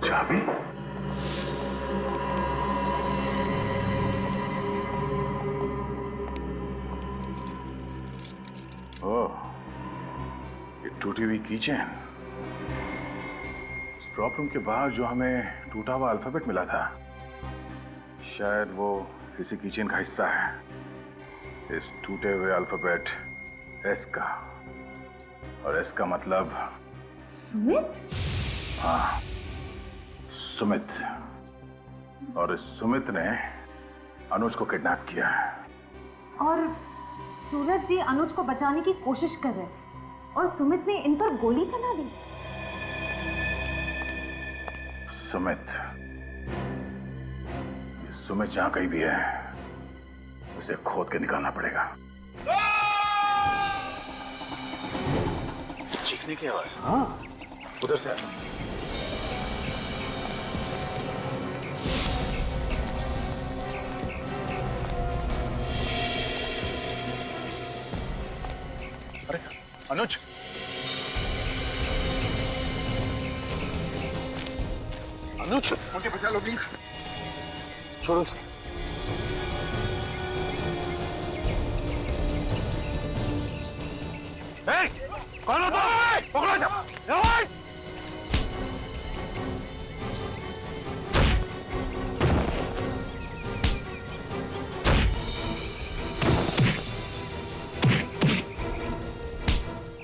चाबी? ओह, ये टूटी हुई कीचेन। इस प्रॉब्लम के बाद जो हमें टूटा हुआ अल्फाबेट मिला था, शायद वो इसी कीचेन का हिस्सा है। इस टूटे हुए अल्फाबेट एस का, और एस का मतलब सुमित? हाँ, सुमित। और इस सुमित ने अनुज को किडनैप किया है। और सूरज जी अनुज को बचाने की कोशिश कर रहे थे और सुमित ने इन पर गोली चला दी। सुमित, ये सुमित जहां कहीं भी है, उसे खोद के निकालना पड़ेगा। चीखने की आवाज। हाँ, उधर से। अरे अनुज, अनुज, मुझे बचा लो प्लीज। छोड़ो इसे। कौन हो तुम? पकड़ो इसे।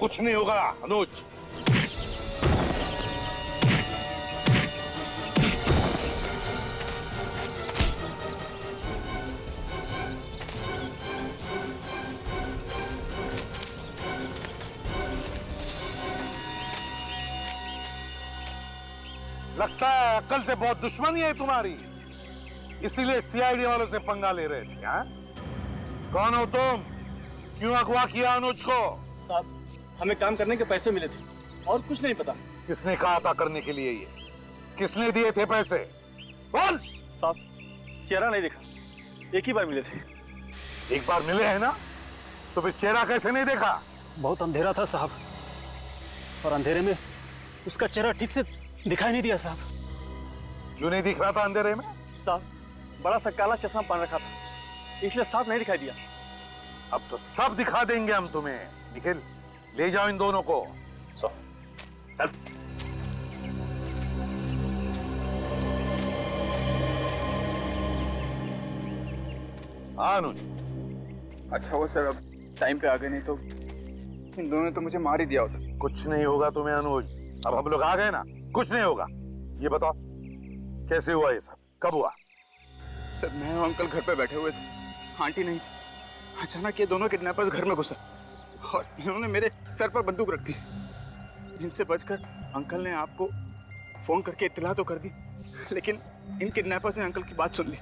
कुछ नहीं होगा अनुज। लगता है अक्ल से बहुत दुश्मनी है तुम्हारी, इसीलिए सीआईडी वालों से पंगा ले रहे थे। हाँ? कौन हो तुम? क्यों अगवा किया अनुज को? साहब, हमें काम करने के पैसे मिले थे और कुछ नहीं पता। किसने कहा था करने के लिए? ये किसने दिए थे पैसे? बोल। साहब, चेहरा नहीं देखा, एक ही बार मिले थे। एक बार मिले हैं ना, तो फिर चेहरा कैसे नहीं देखा? बहुत अंधेरा था साहब, और अंधेरे में उसका चेहरा ठीक से दिखाई नहीं दिया साहब। क्यों नहीं दिख रहा था अंधेरे में? साहब, बड़ा सा काला चश्मा पहन रखा था, इसलिए साफ नहीं दिखाई दिया। अब तो सब दिखा देंगे हम तुम्हें। निखिल, ले जाओ इन दोनों को। चल। हाँ अनुज। अच्छा हुआ सर, अब टाइम पे आ गए, नहीं तो इन दोनों ने तो मुझे मार ही दिया होता। कुछ नहीं होगा तुम्हें अनुज, अब हम लोग आ गए ना, कुछ नहीं होगा। ये बताओ कैसे हुआ ये सब, कब हुआ? सर, मैं और अंकल घर पे बैठे हुए थे, आंटी नहीं थी। अचानक ये दोनों किडनैपर्स घर में घुसा और इन्होंने मेरे सर पर बंदूक रख दी। इनसे बचकर अंकल ने आपको फोन करके इत्तला तो कर दी, लेकिन इन किडनैपर्स ने अंकल की बात सुन ली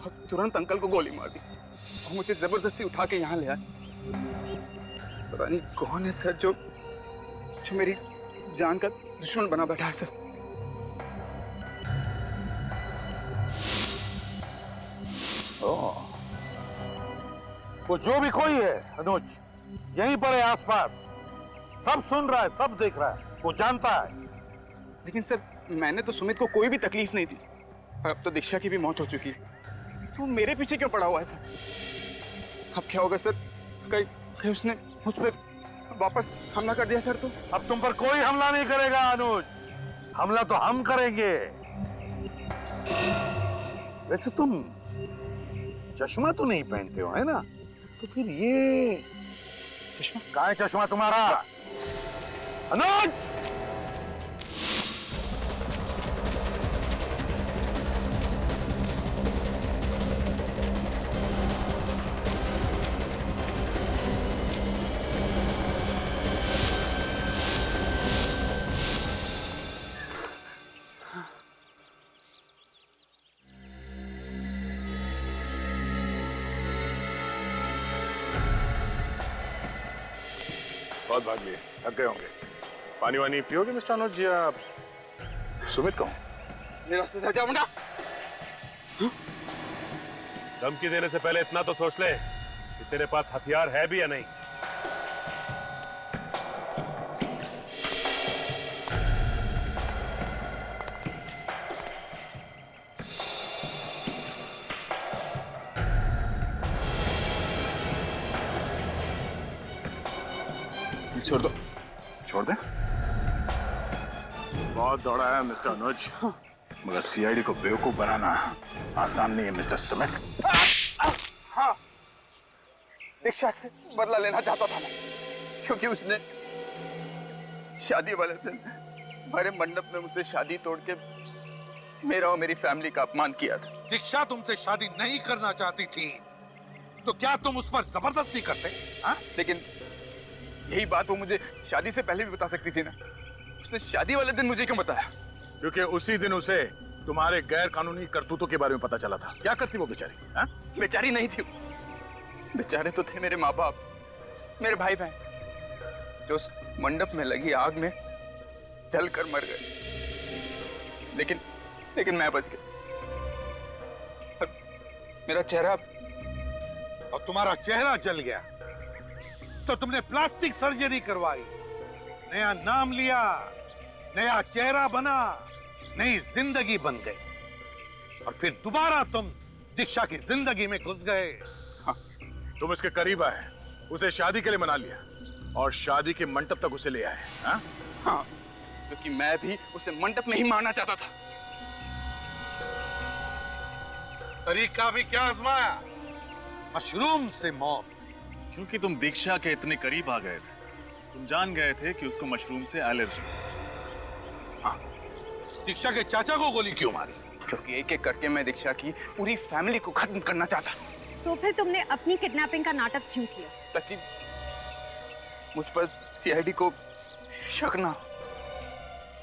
और तुरंत अंकल को गोली मार दी और मुझे जबरदस्ती उठा के यहाँ ले आए। पता नहीं कौन है सर जो मेरी जान का दुश्मन बना बैठा है सर। वो जो भी कोई है अनुज, यहीं पर है आसपास, सब सुन रहा है, सब देख रहा है, वो जानता है। लेकिन सर, मैंने तो सुमित को कोई भी तकलीफ नहीं दी। अब तो दीक्षा की भी मौत हो चुकी है, तू मेरे पीछे क्यों पड़ा हुआ है सर? अब क्या होगा सर? कहीं उसने मुझ पे वापस हमला कर दिया सर तो? अब तुम पर कोई हमला नहीं करेगा अनुज, हमला तो हम करेंगे। वैसे तुम चश्मा तो नहीं पहनते हो है ना, तो फिर ये चश्मा कहाँ है? चश्मा तुम्हारा अनुज? बहुत भाग लिए, थक गए होंगे। पानी वानी पियोगे मिस्टर अनुज या सुमित कहूं? मेरे रास्ते से जाऊंगा। धमकी देने से पहले इतना तो सोच ले कि तेरे पास हथियार है भी या नहीं। छोड़ दो। छोड़ दे? बहुत दौड़ा है मिस्टर अनुज, मगर सीआईडी को बेवकूफ बनाना आसान नहीं है मिस्टर सुमित। हाँ, दीक्षा से बदला लेना चाहता था मैं, क्योंकि उसने शादी वाले दिन हमारे मंडप में मुझसे शादी तोड़ के मेरा और मेरी फैमिली का अपमान किया था। दीक्षा तुमसे शादी नहीं करना चाहती थी तो क्या तुम उस पर जबरदस्ती करते? हाँ? लेकिन यही बात वो मुझे शादी से पहले भी बता सकती थी ना। उसने शादी वाले दिन मुझे क्यों बताया? क्योंकि उसी दिन उसे तुम्हारे गैर कानूनी करतूतों के बारे में पता चला था। क्या करती वो बेचारी? हाँ? बेचारी नहीं थी, बेचारे तो थे मेरे माँ बाप, मेरे भाई बहन, जो उस मंडप में लगी आग में जल कर मर गए। लेकिन मैं बच गया। मेरा चेहरा, और तुम्हारा चेहरा जल गया तो तुमने प्लास्टिक सर्जरी करवाई, नया नाम लिया, नया चेहरा बना, नई जिंदगी बन गई, और फिर दोबारा तुम दीक्षा की जिंदगी में घुस गए। हाँ, तुम इसके करीब आए, उसे शादी के लिए मना लिया और शादी के मंडप तक उसे ले आए। हाँ? हाँ, क्योंकि मैं भी उसे मंडप में ही मारना चाहता था। तरीका भी क्या आजमाया? मशरूम से मौत। क्योंकि तुम दीक्षा के इतने करीब आ गए थे, तुम जान गए थे कि उसको मशरूम से एलर्जी। हाँ, दीक्षा के चाचा को गोली क्यों मारी? क्योंकि एक एक करके मैं दीक्षा की पूरी फैमिली को खत्म करना चाहता। तो फिर तुमने अपनी किडनैपिंग का नाटक क्यों किया? ताकि मुझ पर सीआईडी को शक ना।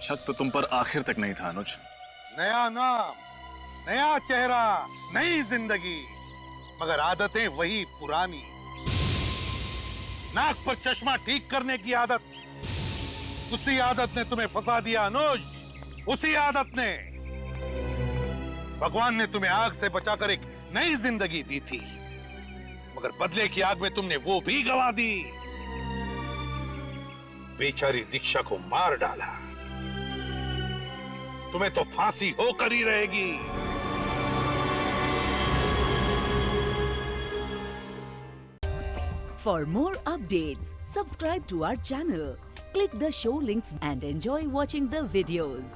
शक तो तुम पर आखिर तक नहीं था अनुज। नया नाम, नया चेहरा, नई जिंदगी, मगर आदतें वही पुरानी। नाक पर चश्मा ठीक करने की आदत, उसी आदत ने तुम्हें फंसा दिया अनुज। उसी आदत ने। भगवान ने तुम्हें आग से बचाकर एक नई जिंदगी दी थी, मगर बदले की आग में तुमने वो भी गवा दी। बेचारी दीक्षा को मार डाला, तुम्हें तो फांसी होकर ही रहेगी। For more updates, subscribe to our channel, click the show links and enjoy watching the videos.